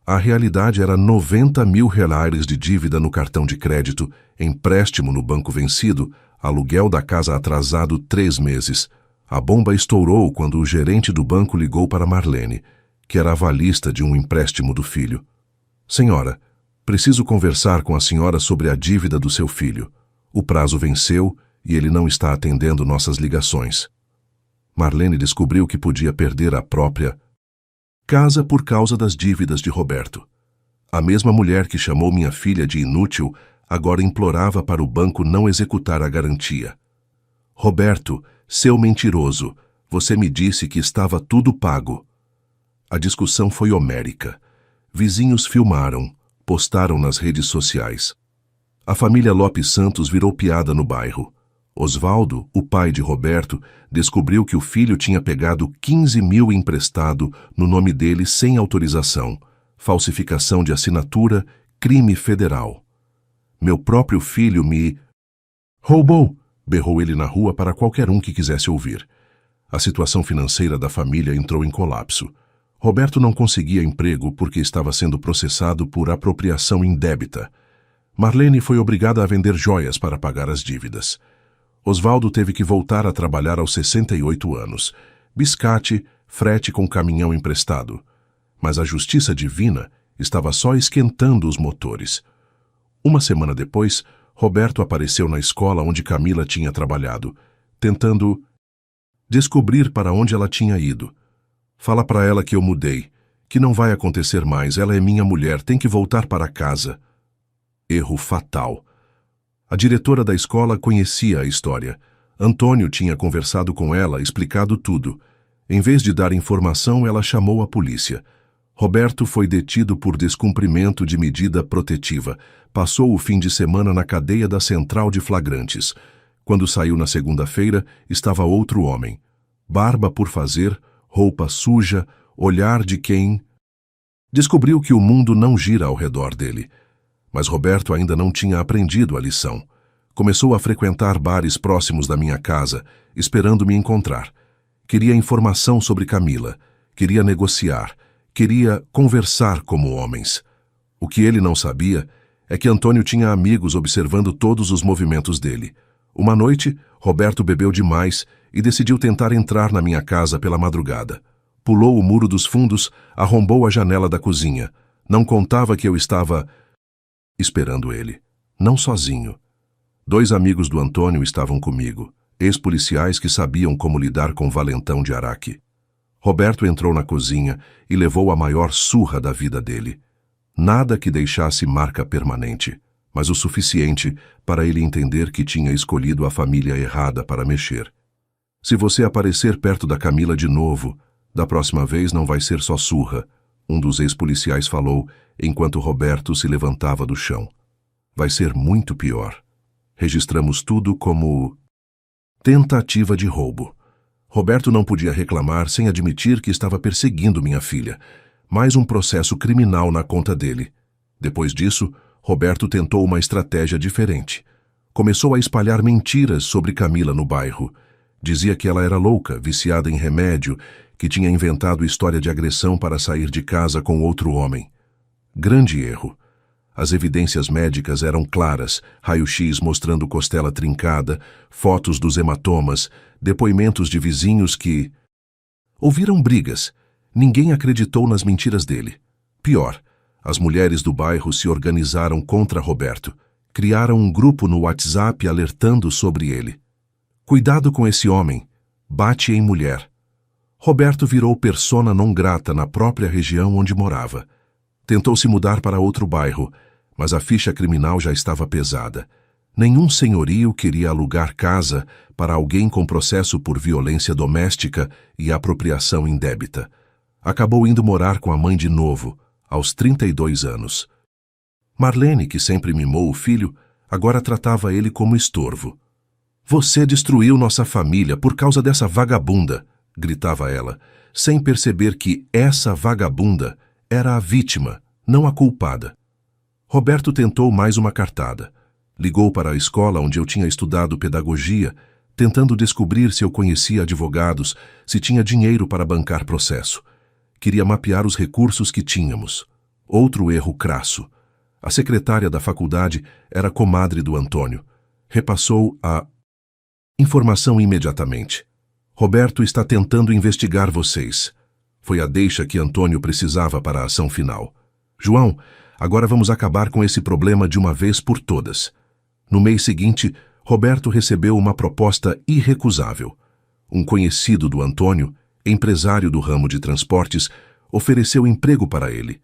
[SPEAKER 1] A realidade era 90 mil reais de dívida no cartão de crédito, empréstimo no banco vencido, aluguel da casa atrasado 3 meses. A bomba estourou quando o gerente do banco ligou para Marlene, que era avalista de um empréstimo do filho. Senhora, preciso conversar com a senhora sobre a dívida do seu filho. O prazo venceu e ele não está atendendo nossas ligações. Marlene descobriu que podia perder a própria casa por causa das dívidas de Roberto. A mesma mulher que chamou minha filha de inútil agora implorava para o banco não executar a garantia. Roberto, seu mentiroso, você me disse que estava tudo pago. A discussão foi homérica. Vizinhos filmaram, postaram nas redes sociais. A família Lopes Santos virou piada no bairro. Osvaldo, o pai de Roberto, descobriu que o filho tinha pegado 15 mil emprestado no nome dele sem autorização, falsificação de assinatura, crime federal. Meu próprio filho me roubou, berrou ele na rua para qualquer um que quisesse ouvir. A situação financeira da família entrou em colapso. Roberto não conseguia emprego porque estava sendo processado por apropriação indébita. Marlene foi obrigada a vender joias para pagar as dívidas. Osvaldo teve que voltar a trabalhar aos 68 anos. Biscate, frete com caminhão emprestado. Mas a justiça divina estava só esquentando os motores. Uma semana depois, Roberto apareceu na escola onde Camila tinha trabalhado, tentando descobrir para onde ela tinha ido. Fala para ela que eu mudei, que não vai acontecer mais, ela é minha mulher, tem que voltar para casa. Erro fatal. A diretora da escola conhecia a história. Antônio tinha conversado com ela, explicado tudo. Em vez de dar informação, ela chamou a polícia. Roberto foi detido por descumprimento de medida protetiva. Passou o fim de semana na cadeia da Central de Flagrantes. Quando saiu na segunda-feira, estava outro homem. Barba por fazer, roupa suja, olhar de quem descobriu que o mundo não gira ao redor dele. Mas Roberto ainda não tinha aprendido a lição. Começou a frequentar bares próximos da minha casa, esperando me encontrar. Queria informação sobre Camila, queria negociar, queria conversar como homens. O que ele não sabia é que Antônio tinha amigos observando todos os movimentos dele. Uma noite, Roberto bebeu demais e decidiu tentar entrar na minha casa pela madrugada. Pulou o muro dos fundos, arrombou a janela da cozinha. Não contava que eu estava esperando ele, não sozinho. 2 amigos do Antônio estavam comigo, ex-policiais que sabiam como lidar com Valentão de Araque. Roberto entrou na cozinha e levou a maior surra da vida dele. Nada que deixasse marca permanente, mas o suficiente para ele entender que tinha escolhido a família errada para mexer. Se você aparecer perto da Camila de novo, da próxima vez não vai ser só surra, um dos ex-policiais falou enquanto Roberto se levantava do chão. Vai ser muito pior. Registramos tudo como tentativa de roubo. Roberto não podia reclamar sem admitir que estava perseguindo minha filha. Mais um processo criminal na conta dele. Depois disso, Roberto tentou uma estratégia diferente. Começou a espalhar mentiras sobre Camila no bairro. Dizia que ela era louca, viciada em remédio, que tinha inventado história de agressão para sair de casa com outro homem. Grande erro. As evidências médicas eram claras, raio-x mostrando costela trincada, fotos dos hematomas, depoimentos de vizinhos que ouviram brigas. Ninguém acreditou nas mentiras dele. Pior, as mulheres do bairro se organizaram contra Roberto. Criaram um grupo no WhatsApp alertando sobre ele. Cuidado com esse homem. Bate em mulher. Roberto virou persona non grata na própria região onde morava. Tentou se mudar para outro bairro, mas a ficha criminal já estava pesada. Nenhum senhorio queria alugar casa para alguém com processo por violência doméstica e apropriação indébita. Acabou indo morar com a mãe de novo, aos 32 anos. Marlene, que sempre mimou o filho, agora tratava ele como estorvo. Você destruiu nossa família por causa dessa vagabunda, gritava ela, sem perceber que essa vagabunda era a vítima, não a culpada. Roberto tentou mais uma cartada. Ligou para a escola onde eu tinha estudado pedagogia, tentando descobrir se eu conhecia advogados, se tinha dinheiro para bancar processo. Queria mapear os recursos que tínhamos. Outro erro crasso. A secretária da faculdade era comadre do Antônio. Repassou a informação imediatamente. Roberto está tentando investigar vocês. Foi a deixa que Antônio precisava para a ação final. João, agora vamos acabar com esse problema de uma vez por todas. No mês seguinte, Roberto recebeu uma proposta irrecusável. Um conhecido do Antônio, empresário do ramo de transportes, ofereceu emprego para ele.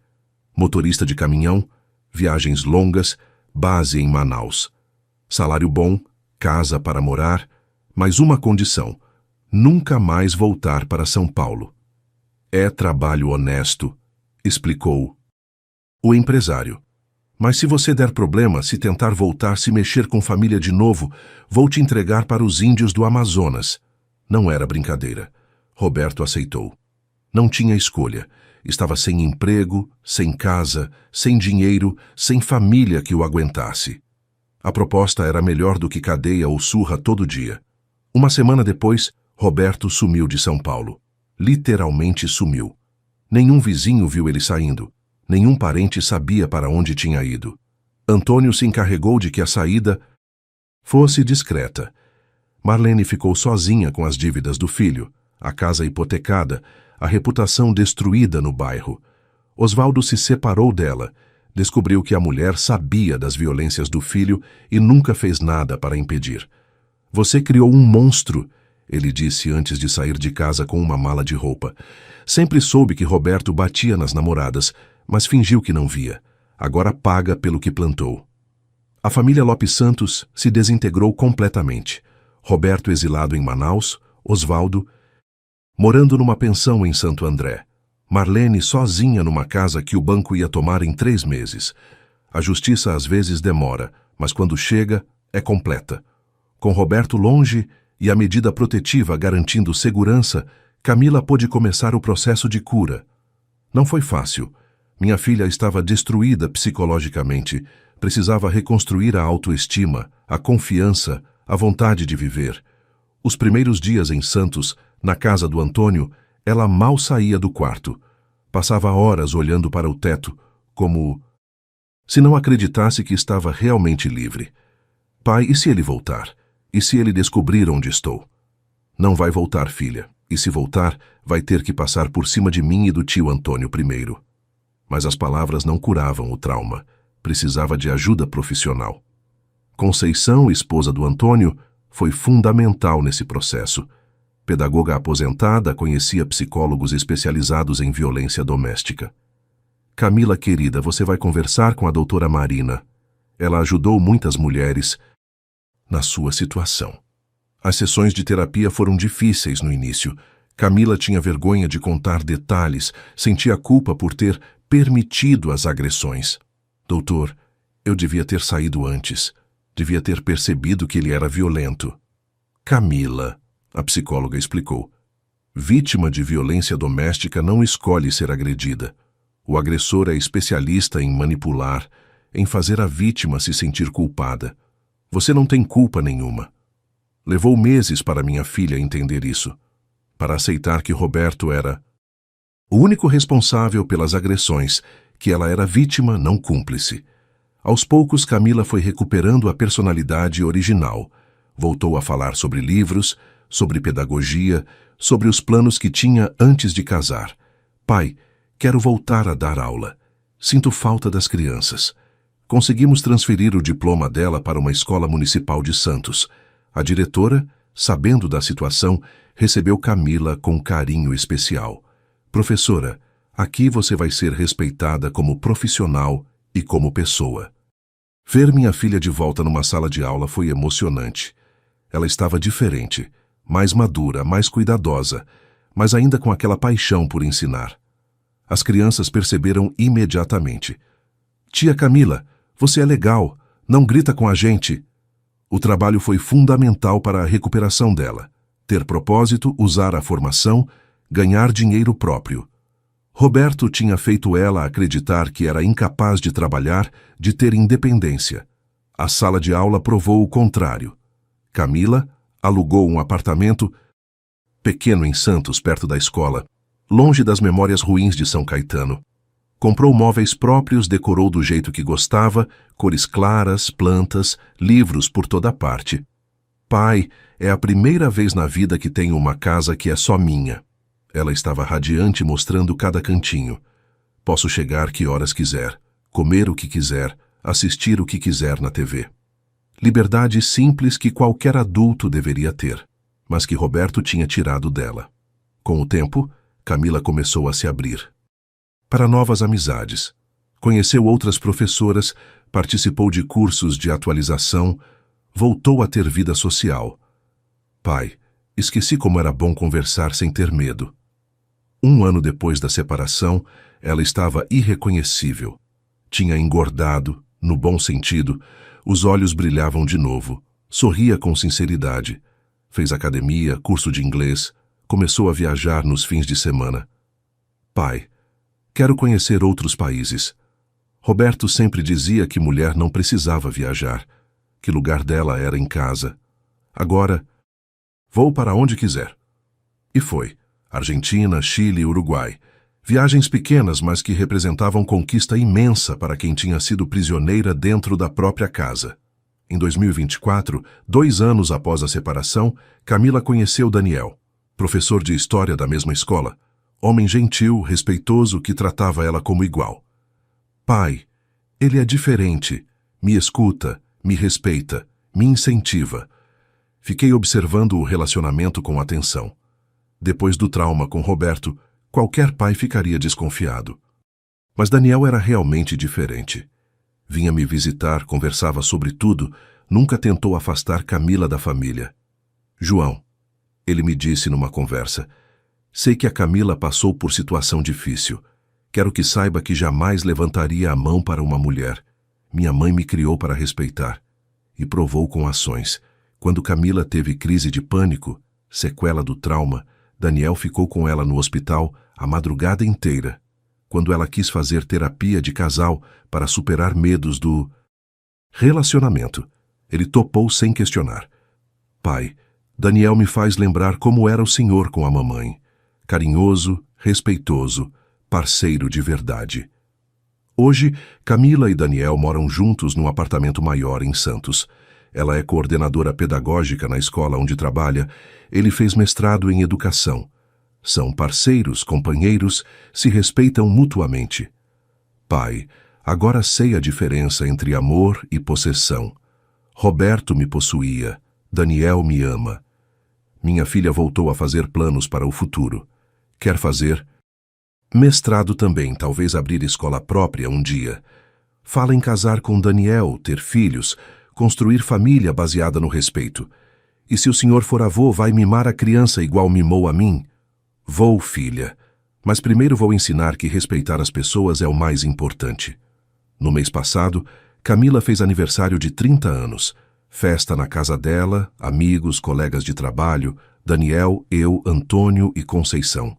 [SPEAKER 1] Motorista de caminhão, viagens longas, base em Manaus. Salário bom, casa para morar, mas uma condição: nunca mais voltar para São Paulo. É trabalho honesto, explicou o empresário. Mas se você der problema, se tentar voltar, se mexer com família de novo, vou te entregar para os índios do Amazonas. Não era brincadeira. Roberto aceitou. Não tinha escolha. Estava sem emprego, sem casa, sem dinheiro, sem família que o aguentasse. A proposta era melhor do que cadeia ou surra todo dia. Uma semana depois, Roberto sumiu de São Paulo. Literalmente sumiu. Nenhum vizinho viu ele saindo. Nenhum parente sabia para onde tinha ido. Antônio se encarregou de que a saída fosse discreta. Marlene ficou sozinha com as dívidas do filho, a casa hipotecada, a reputação destruída no bairro. Osvaldo se separou dela, descobriu que a mulher sabia das violências do filho e nunca fez nada para impedir. Você criou um monstro, ele disse antes de sair de casa com uma mala de roupa. Sempre soube que Roberto batia nas namoradas, mas fingiu que não via. Agora paga pelo que plantou. A família Lopes Santos se desintegrou completamente. Roberto exilado em Manaus, Osvaldo morando numa pensão em Santo André. Marlene sozinha numa casa que o banco ia tomar em 3 meses. A justiça às vezes demora, mas quando chega, é completa. Com Roberto longe e a medida protetiva garantindo segurança, Camila pôde começar o processo de cura. Não foi fácil. Minha filha estava destruída psicologicamente, precisava reconstruir a autoestima, a confiança, a vontade de viver. Os primeiros dias em Santos, na casa do Antônio, ela mal saía do quarto. Passava horas olhando para o teto, como se não acreditasse que estava realmente livre. Pai, e se ele voltar? E se ele descobrir onde estou? Não vai voltar, filha. E se voltar, vai ter que passar por cima de mim e do tio Antônio primeiro. Mas as palavras não curavam o trauma. Precisava de ajuda profissional. Conceição, esposa do Antônio, foi fundamental nesse processo. Pedagoga aposentada, conhecia psicólogos especializados em violência doméstica. Camila, querida, você vai conversar com a doutora Marina. Ela ajudou muitas mulheres na sua situação. As sessões de terapia foram difíceis no início. Camila tinha vergonha de contar detalhes, sentia culpa por ter permitido as agressões. Doutor, eu devia ter saído antes. Devia ter percebido que ele era violento. Camila, a psicóloga explicou. Vítima de violência doméstica não escolhe ser agredida. O agressor é especialista em manipular, em fazer a vítima se sentir culpada. Você não tem culpa nenhuma. Levou meses para minha filha entender isso, para aceitar que Roberto era o único responsável pelas agressões, que ela era vítima, não cúmplice. Aos poucos, Camila foi recuperando a personalidade original. Voltou a falar sobre livros, sobre pedagogia, sobre os planos que tinha antes de casar. Pai, quero voltar a dar aula. Sinto falta das crianças. Conseguimos transferir o diploma dela para uma escola municipal de Santos. A diretora, sabendo da situação, recebeu Camila com carinho especial. Professora, aqui você vai ser respeitada como profissional e como pessoa. Ver minha filha de volta numa sala de aula foi emocionante. Ela estava diferente, mais madura, mais cuidadosa, mas ainda com aquela paixão por ensinar. As crianças perceberam imediatamente. Tia Camila, você é legal, não grita com a gente. O trabalho foi fundamental para a recuperação dela. Ter propósito, usar a formação, ganhar dinheiro próprio. Roberto tinha feito ela acreditar que era incapaz de trabalhar, de ter independência. A sala de aula provou o contrário. Camila alugou um apartamento pequeno em Santos, perto da escola, longe das memórias ruins de São Caetano. Comprou móveis próprios, decorou do jeito que gostava, cores claras, plantas, livros por toda parte. Pai, é a primeira vez na vida que tenho uma casa que é só minha. Ela estava radiante, mostrando cada cantinho. Posso chegar que horas quiser, comer o que quiser, assistir o que quiser na TV. Liberdade simples que qualquer adulto deveria ter, mas que Roberto tinha tirado dela. Com o tempo, Camila começou a se abrir para novas amizades. Conheceu outras professoras, participou de cursos de atualização, voltou a ter vida social. Pai, esqueci como era bom conversar sem ter medo. 1 ano depois da separação, ela estava irreconhecível. Tinha engordado, no bom sentido, os olhos brilhavam de novo, sorria com sinceridade. Fez academia, curso de inglês, começou a viajar nos fins de semana. Pai, quero conhecer outros países. Roberto sempre dizia que mulher não precisava viajar, que lugar dela era em casa. Agora, vou para onde quiser. E foi. Argentina, Chile, Uruguai. Viagens pequenas, mas que representavam conquista imensa para quem tinha sido prisioneira dentro da própria casa. Em 2024, 2 anos após a separação, Camila conheceu Daniel, professor de história da mesma escola. Homem gentil, respeitoso, que tratava ela como igual. Pai, ele é diferente, me escuta, me respeita, me incentiva. Fiquei observando o relacionamento com atenção. Depois do trauma com Roberto, qualquer pai ficaria desconfiado. Mas Daniel era realmente diferente. Vinha me visitar, conversava sobre tudo, nunca tentou afastar Camila da família. João, ele me disse numa conversa, sei que a Camila passou por situação difícil. Quero que saiba que jamais levantaria a mão para uma mulher. Minha mãe me criou para respeitar. E provou com ações. Quando Camila teve crise de pânico, sequela do trauma, Daniel ficou com ela no hospital a madrugada inteira. Quando ela quis fazer terapia de casal para superar medos do relacionamento, ele topou sem questionar. Pai, Daniel me faz lembrar como era o senhor com a mamãe. Carinhoso, respeitoso, parceiro de verdade. Hoje, Camila e Daniel moram juntos num apartamento maior em Santos. Ela é coordenadora pedagógica na escola onde trabalha. Ele fez mestrado em educação. São parceiros, companheiros, se respeitam mutuamente. Pai, agora sei a diferença entre amor e possessão. Roberto me possuía, Daniel me ama. Minha filha voltou a fazer planos para o futuro. Quer fazer mestrado também, talvez abrir escola própria um dia. Fala em casar com Daniel, ter filhos, construir família baseada no respeito. E se o senhor for avô, vai mimar a criança igual mimou a mim? Vou, filha. Mas primeiro vou ensinar que respeitar as pessoas é o mais importante. No mês passado, Camila fez aniversário de 30 anos. Festa na casa dela, amigos, colegas de trabalho, Daniel, eu, Antônio e Conceição.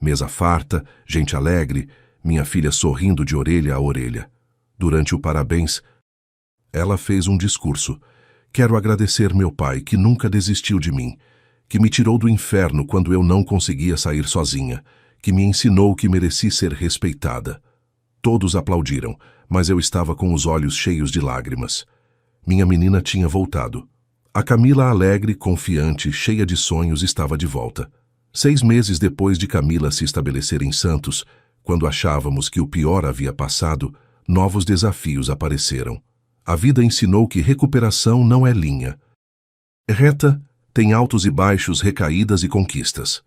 [SPEAKER 1] Mesa farta, gente alegre, minha filha sorrindo de orelha a orelha. Durante o parabéns, ela fez um discurso. Quero agradecer meu pai, que nunca desistiu de mim, que me tirou do inferno quando eu não conseguia sair sozinha, que me ensinou que mereci ser respeitada. Todos aplaudiram, mas eu estava com os olhos cheios de lágrimas. Minha menina tinha voltado. A Camila alegre, confiante, cheia de sonhos, estava de volta. 6 meses depois de Camila se estabelecer em Santos, quando achávamos que o pior havia passado, novos desafios apareceram. A vida ensinou que recuperação não é linha. Reta, tem altos e baixos, recaídas e conquistas.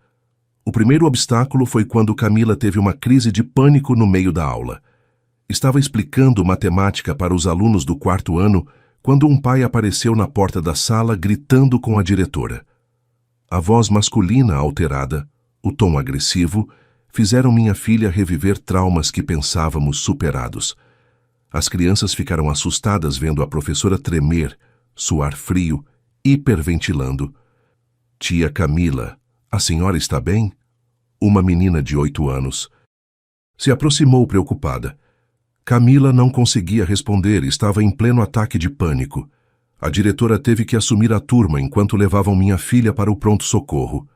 [SPEAKER 1] O primeiro obstáculo foi quando Camila teve uma crise de pânico no meio da aula. Estava explicando matemática para os alunos do 4º ano quando um pai apareceu na porta da sala gritando com a diretora. A voz masculina alterada, o tom agressivo, fizeram minha filha reviver traumas que pensávamos superados. As crianças ficaram assustadas vendo a professora tremer, suar frio, hiperventilando. Tia Camila, a senhora está bem? Uma menina de 8 anos. Se aproximou preocupada. Camila não conseguia responder, estava em pleno ataque de pânico. A diretora teve que assumir a turma enquanto levavam minha filha para o pronto-socorro.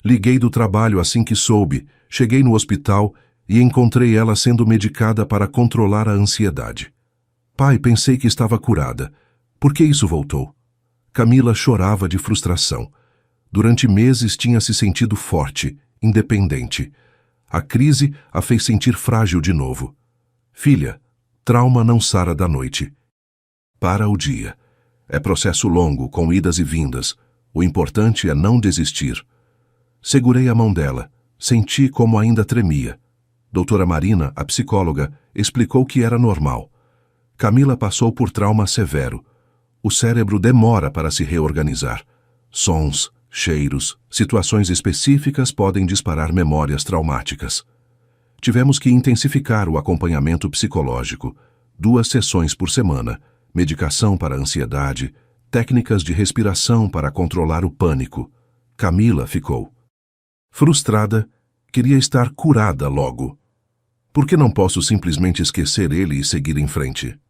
[SPEAKER 1] Liguei do trabalho assim que soube, cheguei no hospital e encontrei ela sendo medicada para controlar a ansiedade. Pai, pensei que estava curada. Por que isso voltou? Camila chorava de frustração. Durante meses tinha se sentido forte, independente. A crise a fez sentir frágil de novo. Filha, trauma não sara da noite. Para o dia. É processo longo, com idas e vindas. O importante é não desistir. Segurei a mão dela. Senti como ainda tremia. Doutora Marina, a psicóloga, explicou que era normal. Camila passou por trauma severo. O cérebro demora para se reorganizar. Sons, cheiros, situações específicas podem disparar memórias traumáticas. Tivemos que intensificar o acompanhamento psicológico. 2 sessões por semana, medicação para ansiedade, técnicas de respiração para controlar o pânico. Camila ficou frustrada, queria estar curada logo. Por que não posso simplesmente esquecer ele e seguir em frente?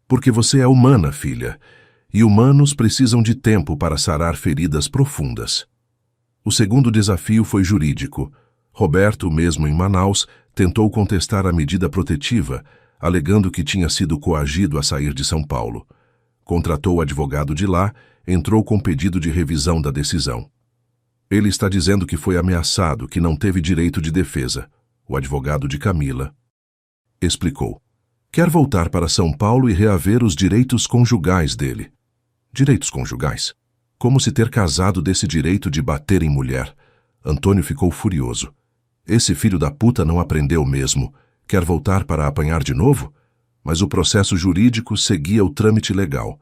[SPEAKER 1] Porque você é humana, filha, e humanos precisam de tempo para sarar feridas profundas. O segundo desafio foi jurídico. Roberto, mesmo em Manaus, tentou contestar a medida protetiva, alegando que tinha sido coagido a sair de São Paulo. Contratou o advogado de lá, entrou com pedido de revisão da decisão. Ele está dizendo que foi ameaçado, que não teve direito de defesa. O advogado de Camila explicou. Quer voltar para São Paulo e reaver os direitos conjugais dele. Direitos conjugais? Como se ter casado desse direito de bater em mulher? Antônio ficou furioso. Esse filho da puta não aprendeu mesmo. Quer voltar para apanhar de novo? Mas o processo jurídico seguia o trâmite legal.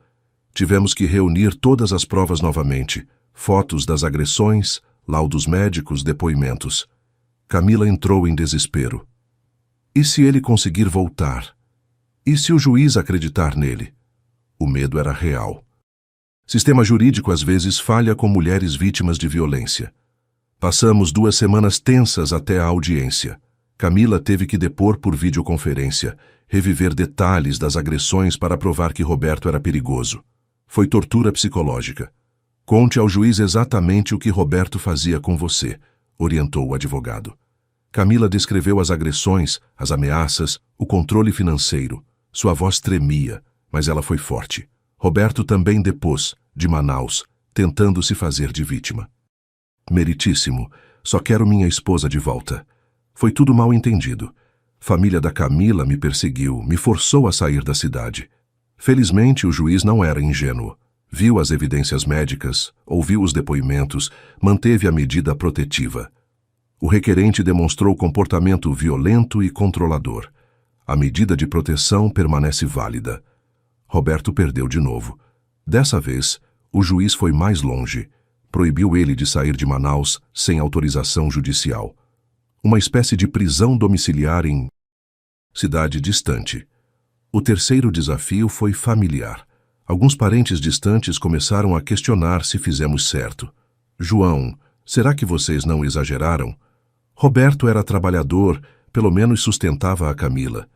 [SPEAKER 1] Tivemos que reunir todas as provas novamente. Fotos das agressões, laudos médicos, depoimentos. Camila entrou em desespero. E se ele conseguir voltar? E se o juiz acreditar nele? O medo era real. Sistema jurídico às vezes falha com mulheres vítimas de violência. Passamos 2 semanas tensas até a audiência. Camila teve que depor por videoconferência, reviver detalhes das agressões para provar que Roberto era perigoso. Foi tortura psicológica. Conte ao juiz exatamente o que Roberto fazia com você, orientou o advogado. Camila descreveu as agressões, as ameaças, o controle financeiro. Sua voz tremia, mas ela foi forte. Roberto também depôs, de Manaus, tentando se fazer de vítima. Meritíssimo, só quero minha esposa de volta. Foi tudo mal entendido. Família da Camila me perseguiu, me forçou a sair da cidade. Felizmente, o juiz não era ingênuo. Viu as evidências médicas, ouviu os depoimentos, manteve a medida protetiva. O requerente demonstrou comportamento violento e controlador. A medida de proteção permanece válida. Roberto perdeu de novo. Dessa vez, o juiz foi mais longe. Proibiu ele de sair de Manaus sem autorização judicial. Uma espécie de prisão domiciliar em cidade distante. O terceiro desafio foi familiar. Alguns parentes distantes começaram a questionar se fizemos certo. João, será que vocês não exageraram? Roberto era trabalhador, pelo menos sustentava a Camila.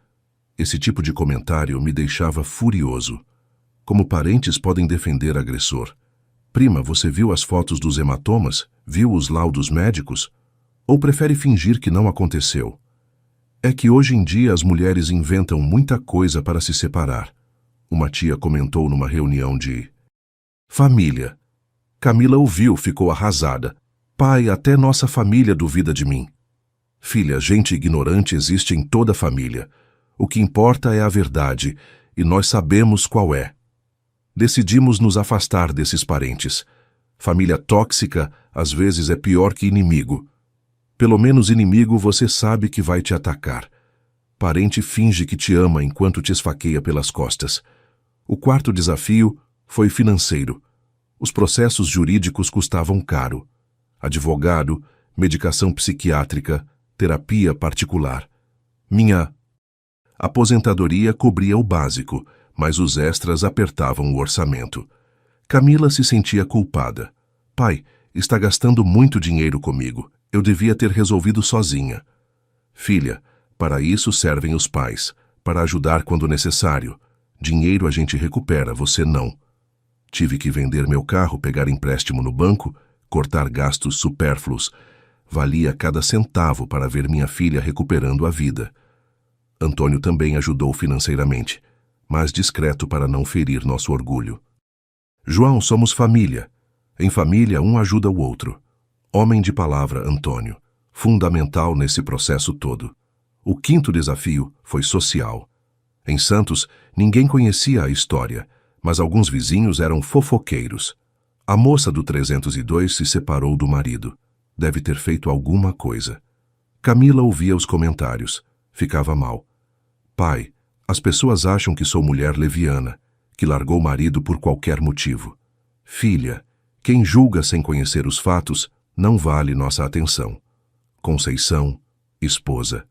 [SPEAKER 1] Esse tipo de comentário me deixava furioso. Como parentes podem defender agressor? Prima, você viu as fotos dos hematomas? Viu os laudos médicos? Ou prefere fingir que não aconteceu? É que hoje em dia as mulheres inventam muita coisa para se separar. Uma tia comentou numa reunião de família. Camila ouviu, ficou arrasada. Pai, até nossa família duvida de mim. Filha, gente ignorante existe em toda a família. O que importa é a verdade, e nós sabemos qual é. Decidimos nos afastar desses parentes. Família tóxica, às vezes, é pior que inimigo. Pelo menos inimigo você sabe que vai te atacar. Parente finge que te ama enquanto te esfaqueia pelas costas. O quarto desafio foi financeiro. Os processos jurídicos custavam caro. Advogado, medicação psiquiátrica, terapia particular. Minha aposentadoria cobria o básico, mas os extras apertavam o orçamento. Camila se sentia culpada. Pai, está gastando muito dinheiro comigo. Eu devia ter resolvido sozinha. Filha, para isso servem os pais, para ajudar quando necessário. Dinheiro a gente recupera, você não. Tive que vender meu carro, pegar empréstimo no banco, cortar gastos supérfluos. Valia cada centavo para ver minha filha recuperando a vida. Antônio também ajudou financeiramente, mas discreto para não ferir nosso orgulho. João, somos família. Em família, um ajuda o outro. Homem de palavra, Antônio. Fundamental nesse processo todo. O quinto desafio foi social. Em Santos, ninguém conhecia a história, mas alguns vizinhos eram fofoqueiros. A moça do 302 se separou do marido. Deve ter feito alguma coisa. Camila ouvia os comentários. Ficava mal. Pai, as pessoas acham que sou mulher leviana, que largou o marido por qualquer motivo. Filha, quem julga sem conhecer os fatos não vale nossa atenção. Conceição, esposa.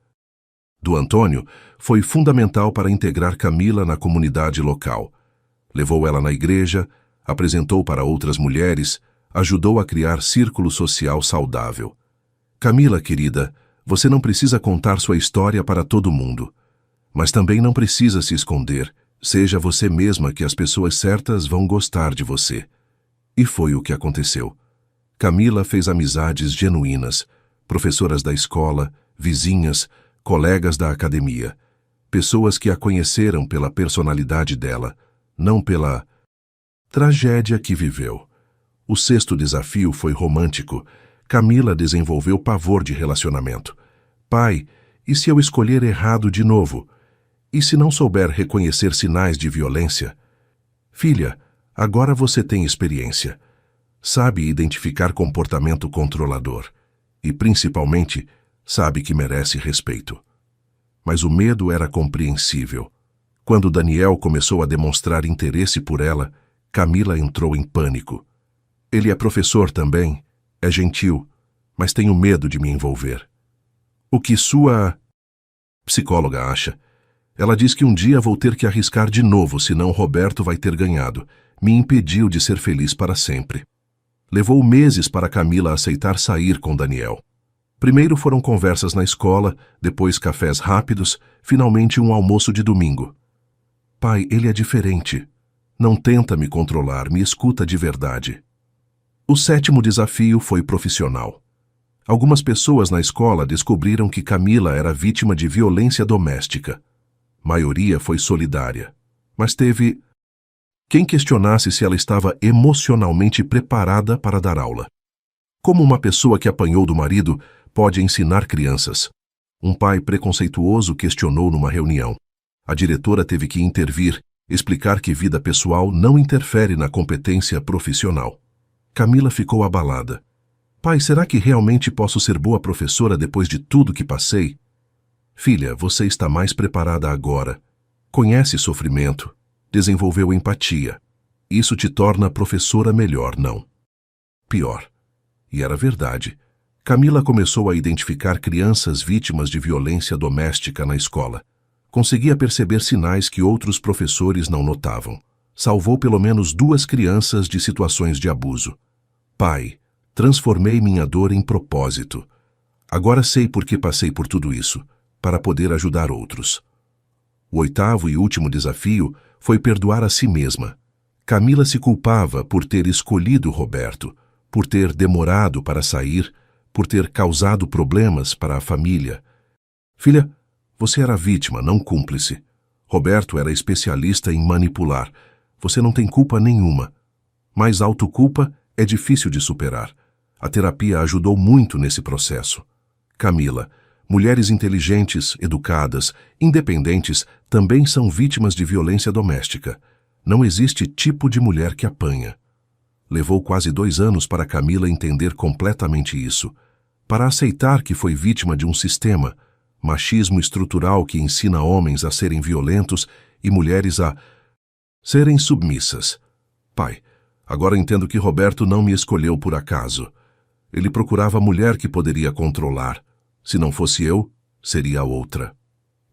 [SPEAKER 1] Do Antônio, foi fundamental para integrar Camila na comunidade local. Levou ela na igreja, apresentou para outras mulheres, ajudou a criar círculo social saudável. Camila, querida, você não precisa contar sua história para todo mundo. Mas também não precisa se esconder. Seja você mesma que as pessoas certas vão gostar de você. E foi o que aconteceu. Camila fez amizades genuínas, professoras da escola, vizinhas, colegas da academia, pessoas que a conheceram pela personalidade dela, não pela tragédia que viveu. O sexto desafio foi romântico. Camila desenvolveu pavor de relacionamento. Pai, e se eu escolher errado de novo? E se não souber reconhecer sinais de violência? Filha, agora você tem experiência. Sabe identificar comportamento controlador. E, principalmente, sabe que merece respeito. Mas o medo era compreensível. Quando Daniel começou a demonstrar interesse por ela, Camila entrou em pânico. Ele é professor também, é gentil, mas tenho medo de me envolver. O que sua psicóloga acha? Ela diz que um dia vou ter que arriscar de novo, senão Roberto vai ter ganhado. Me impediu de ser feliz para sempre. Levou meses para Camila aceitar sair com Daniel. Primeiro foram conversas na escola, depois cafés rápidos, finalmente um almoço de domingo. Pai, ele é diferente. Não tenta me controlar, me escuta de verdade. O sétimo desafio foi profissional. Algumas pessoas na escola descobriram que Camila era vítima de violência doméstica. Maioria foi solidária, mas teve quem questionasse se ela estava emocionalmente preparada para dar aula. Como uma pessoa que apanhou do marido pode ensinar crianças? Um pai preconceituoso questionou numa reunião. A diretora teve que intervir, explicar que vida pessoal não interfere na competência profissional. Camila ficou abalada. Pai, será que realmente posso ser boa professora depois de tudo que passei? Filha, você está mais preparada agora. Conhece sofrimento, desenvolveu empatia. Isso te torna professora melhor, não? Pior. E era verdade. Camila começou a identificar crianças vítimas de violência doméstica na escola. Conseguia perceber sinais que outros professores não notavam. Salvou pelo menos 2 crianças de situações de abuso. Pai, transformei minha dor em propósito. Agora sei por que passei por tudo isso, para poder ajudar outros. O 8º e último desafio foi perdoar a si mesma. Camila se culpava por ter escolhido Roberto, por ter demorado para sair, por ter causado problemas para a família. Filha, você era vítima, não cúmplice. Roberto era especialista em manipular. Você não tem culpa nenhuma. Mas autoculpa é difícil de superar. A terapia ajudou muito nesse processo. Camila, mulheres inteligentes, educadas, independentes também são vítimas de violência doméstica. Não existe tipo de mulher que apanha. Levou quase 2 anos para Camila entender completamente isso, para aceitar que foi vítima de um sistema, machismo estrutural que ensina homens a serem violentos e mulheres a serem submissas. Pai, agora entendo que Roberto não me escolheu por acaso. Ele procurava a mulher que poderia controlar. Se não fosse eu, seria outra.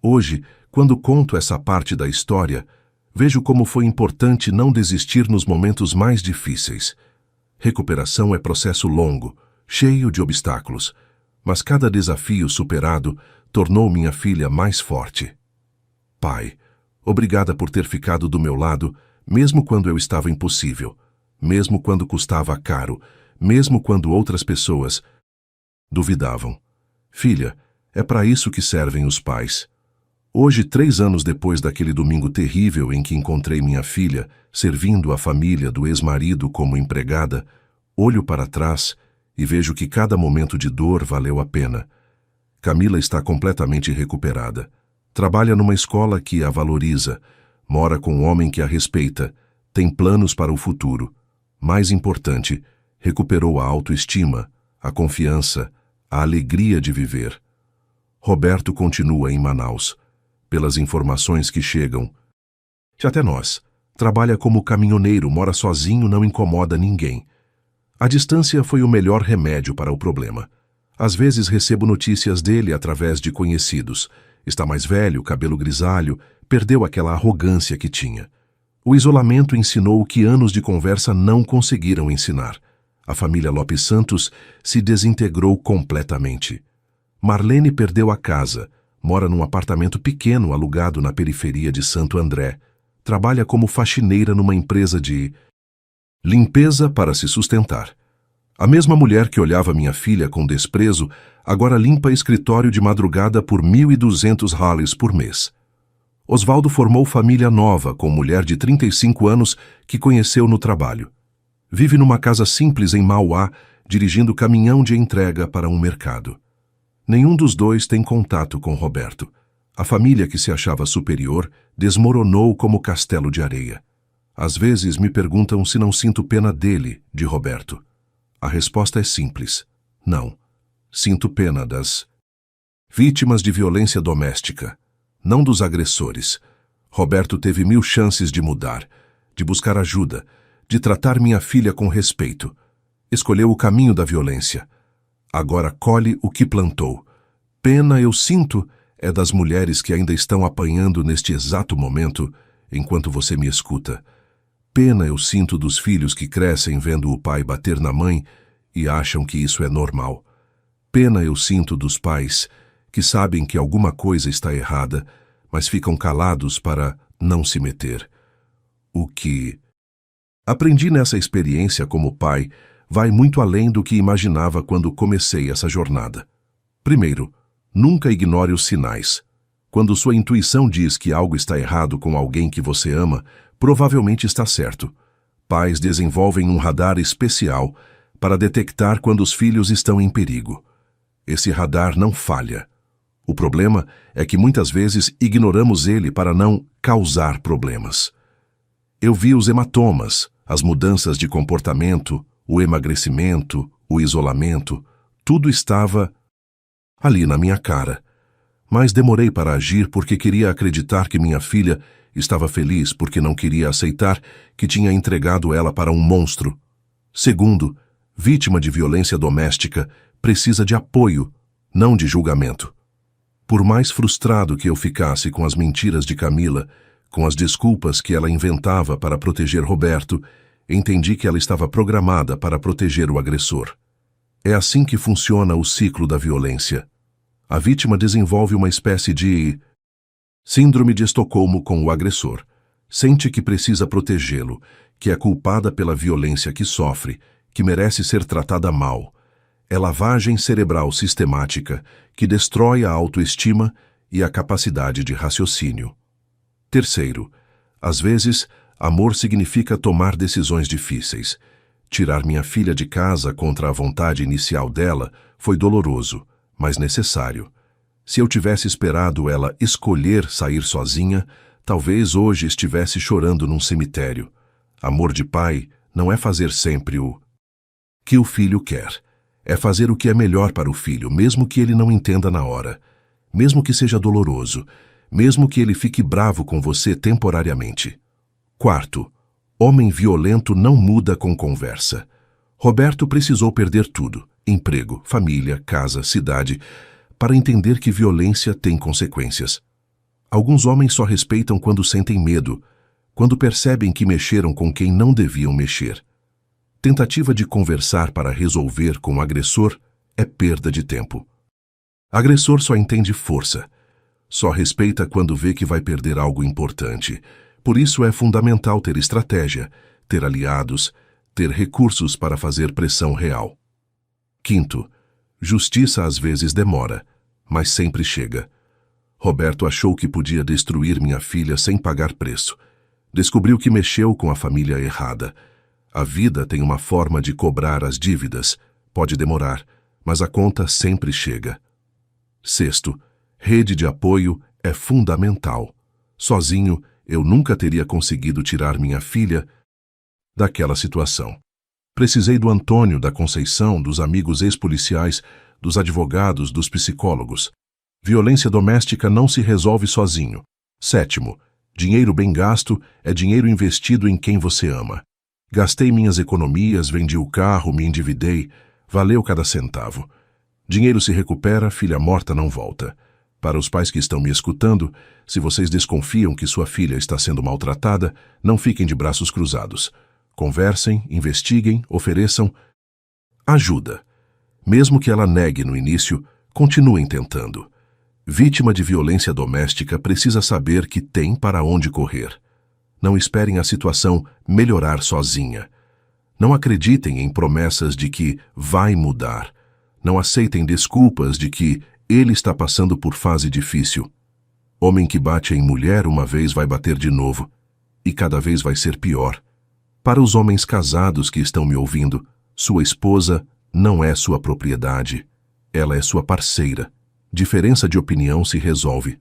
[SPEAKER 1] Hoje, quando conto essa parte da história, vejo como foi importante não desistir nos momentos mais difíceis. Recuperação é processo longo, cheio de obstáculos, mas cada desafio superado tornou minha filha mais forte. pai. Obrigada por ter ficado do meu lado, mesmo quando eu estava impossível, mesmo quando custava caro, mesmo quando outras pessoas duvidavam. Filha, é para isso que servem os pais. Hoje, 3 anos depois daquele domingo terrível em que encontrei minha filha, servindo a família do ex-marido como empregada, olho para trás e vejo que cada momento de dor valeu a pena. Camila está completamente recuperada. Trabalha numa escola que a valoriza, mora com um homem que a respeita, tem planos para o futuro. Mais importante, recuperou a autoestima, a confiança, a alegria de viver. Roberto continua em Manaus. Pelas informações que chegam, até nós, trabalha como caminhoneiro, mora sozinho, não incomoda ninguém. A distância foi o melhor remédio para o problema. Às vezes recebo notícias dele através de conhecidos. Está mais velho, cabelo grisalho, perdeu aquela arrogância que tinha. O isolamento ensinou o que anos de conversa não conseguiram ensinar. A família Lopes Santos se desintegrou completamente. Marlene perdeu a casa, mora num apartamento pequeno alugado na periferia de Santo André. Trabalha como faxineira numa empresa de limpeza para se sustentar. A mesma mulher que olhava minha filha com desprezo, agora limpa escritório de madrugada por 1.200 rales por mês. Osvaldo formou família nova com mulher de 35 anos que conheceu no trabalho. Vive numa casa simples em Mauá, dirigindo caminhão de entrega para um mercado. Nenhum dos dois tem contato com Roberto. A família que se achava superior desmoronou como castelo de areia. Às vezes me perguntam se não sinto pena dele, de Roberto. A resposta é simples. Não. Sinto pena das vítimas de violência doméstica, não dos agressores. Roberto teve 1000 chances de mudar, de buscar ajuda, de tratar minha filha com respeito. Escolheu o caminho da violência. Agora colhe o que plantou. Pena eu sinto é das mulheres que ainda estão apanhando neste exato momento, enquanto você me escuta. Pena eu sinto dos filhos que crescem vendo o pai bater na mãe e acham que isso é normal. Pena eu sinto dos pais que sabem que alguma coisa está errada, mas ficam calados para não se meter. O que aprendi nessa experiência como pai vai muito além do que imaginava quando comecei essa jornada. Primeiro, nunca ignore os sinais. Quando sua intuição diz que algo está errado com alguém que você ama, provavelmente está certo. Pais desenvolvem um radar especial para detectar quando os filhos estão em perigo. Esse radar não falha. O problema é que muitas vezes ignoramos ele para não causar problemas. Eu vi os hematomas, as mudanças de comportamento, o emagrecimento, o isolamento, tudo estava ali na minha cara. Mas demorei para agir porque queria acreditar que minha filha estava feliz porque não queria aceitar que tinha entregado ela para um monstro. Segundo, vítima de violência doméstica precisa de apoio, não de julgamento. Por mais frustrado que eu ficasse com as mentiras de Camila, com as desculpas que ela inventava para proteger Roberto, entendi que ela estava programada para proteger o agressor. É assim que funciona o ciclo da violência. A vítima desenvolve uma espécie de síndrome de Estocolmo com o agressor. Sente que precisa protegê-lo, que é culpada pela violência que sofre, que merece ser tratada mal. É lavagem cerebral sistemática que destrói a autoestima e a capacidade de raciocínio. Terceiro, às vezes, amor significa tomar decisões difíceis. Tirar minha filha de casa contra a vontade inicial dela foi doloroso, mas necessário. Se eu tivesse esperado ela escolher sair sozinha, talvez hoje estivesse chorando num cemitério. Amor de pai não é fazer sempre o que o filho quer. É fazer o que é melhor para o filho, mesmo que ele não entenda na hora. Mesmo que seja doloroso. Mesmo que ele fique bravo com você temporariamente. Quarto, homem violento não muda com conversa. Roberto precisou perder tudo, emprego, família, casa, cidade, para entender que violência tem consequências. Alguns homens só respeitam quando sentem medo, quando percebem que mexeram com quem não deviam mexer. Tentativa de conversar para resolver com o agressor é perda de tempo. Agressor só entende força. Só respeita quando vê que vai perder algo importante. Por isso é fundamental ter estratégia, ter aliados, ter recursos para fazer pressão real. Quinto, justiça às vezes demora, mas sempre chega. Roberto achou que podia destruir minha filha sem pagar preço. Descobriu que mexeu com a família errada. A vida tem uma forma de cobrar as dívidas. Pode demorar, mas a conta sempre chega. Sexto, rede de apoio é fundamental. Sozinho, eu nunca teria conseguido tirar minha filha daquela situação. Precisei do Antônio, da Conceição, dos amigos ex-policiais, dos advogados, dos psicólogos. Violência doméstica não se resolve sozinho. Sétimo, dinheiro bem gasto é dinheiro investido em quem você ama. Gastei minhas economias, vendi o carro, me endividei. Valeu cada centavo. Dinheiro se recupera, filha morta não volta. Para os pais que estão me escutando, se vocês desconfiam que sua filha está sendo maltratada, não fiquem de braços cruzados. Conversem, investiguem, ofereçam ajuda. Mesmo que ela negue no início, continuem tentando. Vítima de violência doméstica precisa saber que tem para onde correr. Não esperem a situação melhorar sozinha. Não acreditem em promessas de que vai mudar. Não aceitem desculpas de que ele está passando por fase difícil. Homem que bate em mulher uma vez vai bater de novo, e cada vez vai ser pior. Para os homens casados que estão me ouvindo, sua esposa não é sua propriedade. Ela é sua parceira. Diferença de opinião se resolve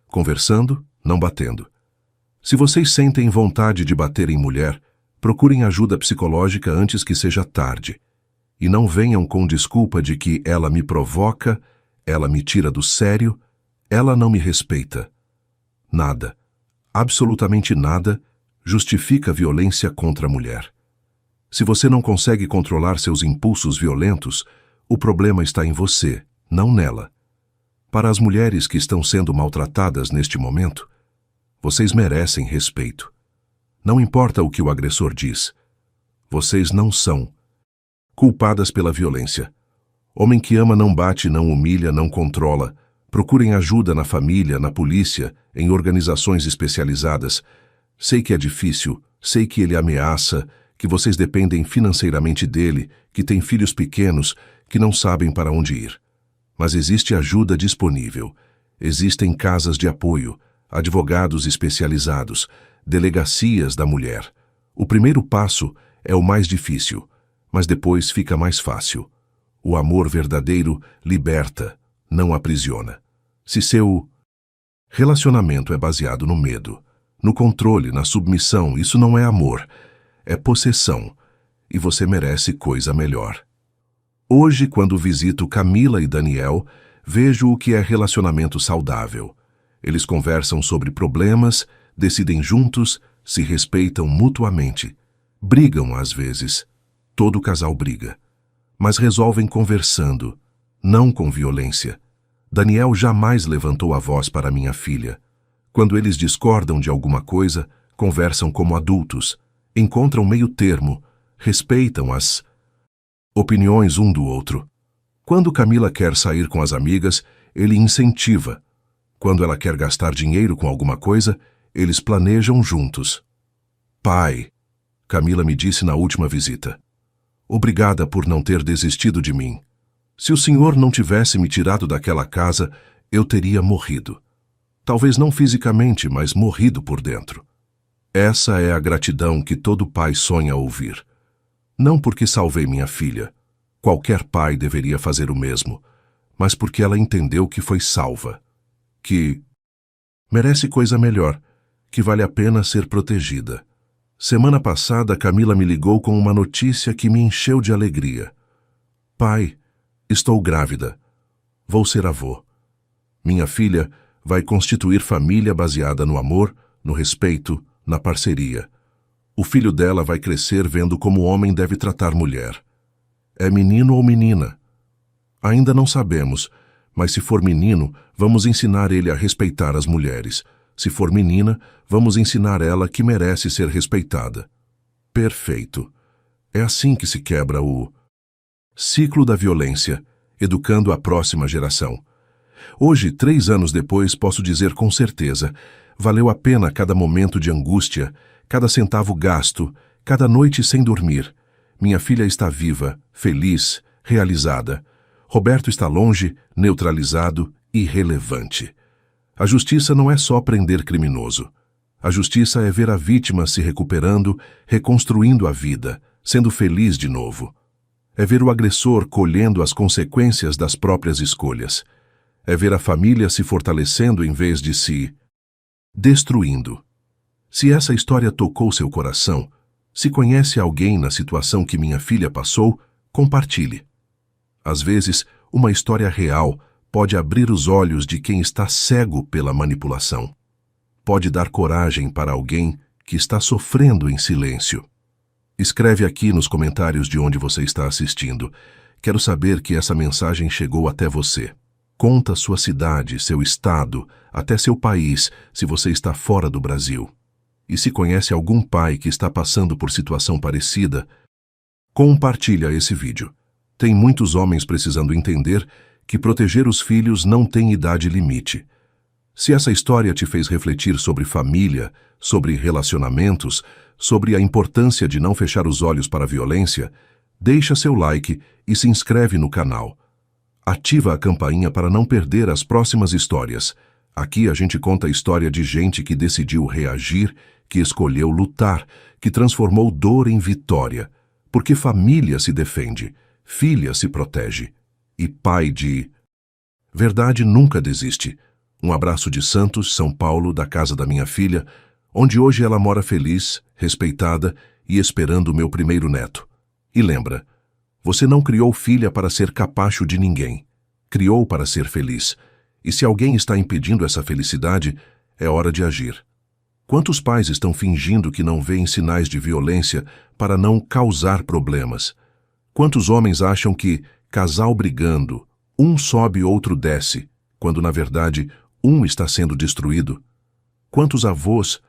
[SPEAKER 1] conversando, não batendo. Se vocês sentem vontade de bater em mulher, procurem ajuda psicológica antes que seja tarde. E não venham com desculpa de que ela me provoca, ela me tira do sério, ela não me respeita. Nada, absolutamente nada, justifica violência contra a mulher. Se você não consegue controlar seus impulsos violentos, o problema está em você, não nela. Para as mulheres que estão sendo maltratadas neste momento, vocês merecem respeito. Não importa o que o agressor diz. Vocês não são culpadas pela violência. Homem que ama não bate, não humilha, não controla. Procurem ajuda na família, na polícia, em organizações especializadas. Sei que é difícil, sei que ele ameaça, que vocês dependem financeiramente dele, que têm filhos pequenos, que não sabem para onde ir. Mas existe ajuda disponível. Existem casas de apoio, advogados especializados, delegacias da mulher. O primeiro passo é o mais difícil, mas depois fica mais fácil. O amor verdadeiro liberta, não aprisiona. Se seu relacionamento é baseado no medo, no controle, na submissão, isso não é amor, é possessão, e você merece coisa melhor. Hoje, quando visito Camila e Daniel, vejo o que é relacionamento saudável. Eles conversam sobre problemas, decidem juntos, se respeitam mutuamente. Brigam às vezes. Todo casal briga. Mas resolvem conversando, não com violência. Daniel jamais levantou a voz para minha filha. Quando eles discordam de alguma coisa, conversam como adultos, encontram meio termo, respeitam as opiniões um do outro. Quando Camila quer sair com as amigas, ele incentiva. Quando ela quer gastar dinheiro com alguma coisa, eles planejam juntos. Pai, Camila me disse na última visita. Obrigada por não ter desistido de mim. Se o senhor não tivesse me tirado daquela casa, eu teria morrido. Talvez não fisicamente, mas morrido por dentro. Essa é a gratidão que todo pai sonha ouvir. Não porque salvei minha filha. Qualquer pai deveria fazer o mesmo, mas porque ela entendeu que foi salva, que merece coisa melhor, que vale a pena ser protegida. Semana passada, Camila me ligou com uma notícia que me encheu de alegria. Pai, estou grávida. Vou ser avô. Minha filha vai constituir família baseada no amor, no respeito, na parceria. O filho dela vai crescer vendo como o homem deve tratar mulher. É menino ou menina? Ainda não sabemos, mas se for menino, vamos ensinar ele a respeitar as mulheres. Se for menina, vamos ensinar ela que merece ser respeitada. Perfeito. É assim que se quebra o ciclo da violência, educando a próxima geração. Hoje, 3 anos depois, posso dizer com certeza, valeu a pena cada momento de angústia, cada centavo gasto, cada noite sem dormir. Minha filha está viva, feliz, realizada. Roberto está longe, neutralizado, irrelevante. A justiça não é só prender criminoso. A justiça é ver a vítima se recuperando, reconstruindo a vida, sendo feliz de novo. É ver o agressor colhendo as consequências das próprias escolhas. É ver a família se fortalecendo em vez de se destruindo. Se essa história tocou seu coração, se conhece alguém na situação que minha filha passou, compartilhe. Às vezes, uma história real pode abrir os olhos de quem está cego pela manipulação. Pode dar coragem para alguém que está sofrendo em silêncio. Escreve aqui nos comentários de onde você está assistindo. Quero saber que essa mensagem chegou até você. Conta sua cidade, seu estado, até seu país, se você está fora do Brasil. E se conhece algum pai que está passando por situação parecida, compartilha esse vídeo. Tem muitos homens precisando entender que proteger os filhos não tem idade limite. Se essa história te fez refletir sobre família, sobre relacionamentos, sobre a importância de não fechar os olhos para a violência, deixa seu like e se inscreve no canal. Ativa a campainha para não perder as próximas histórias. Aqui a gente conta a história de gente que decidiu reagir, que escolheu lutar, que transformou dor em vitória. Porque família se defende, filha se protege. E pai de verdade nunca desiste. Um abraço de Santos, São Paulo, da casa da minha filha, onde hoje ela mora feliz, respeitada e esperando o meu primeiro neto. E lembra, você não criou filha para ser capacho de ninguém. Criou para ser feliz. E se alguém está impedindo essa felicidade, é hora de agir. Quantos pais estão fingindo que não veem sinais de violência para não causar problemas? Quantos homens acham que, casal brigando, um sobe, outro desce, quando na verdade um está sendo destruído? Quantos avós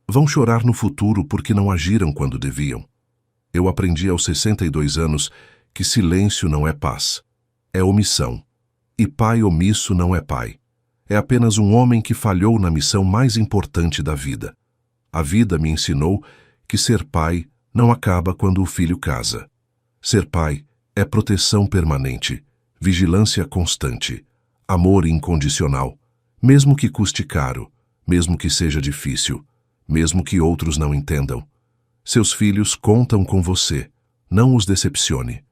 [SPEAKER 1] vão chorar no futuro porque não agiram quando deviam? Eu aprendi aos 62 anos que silêncio não é paz, é omissão. E pai omisso não é pai. É apenas um homem que falhou na missão mais importante da vida. A vida me ensinou que ser pai não acaba quando o filho casa. Ser pai é proteção permanente, vigilância constante, amor incondicional, mesmo que custe caro, mesmo que seja difícil, mesmo que outros não entendam. Seus filhos contam com você, não os decepcione.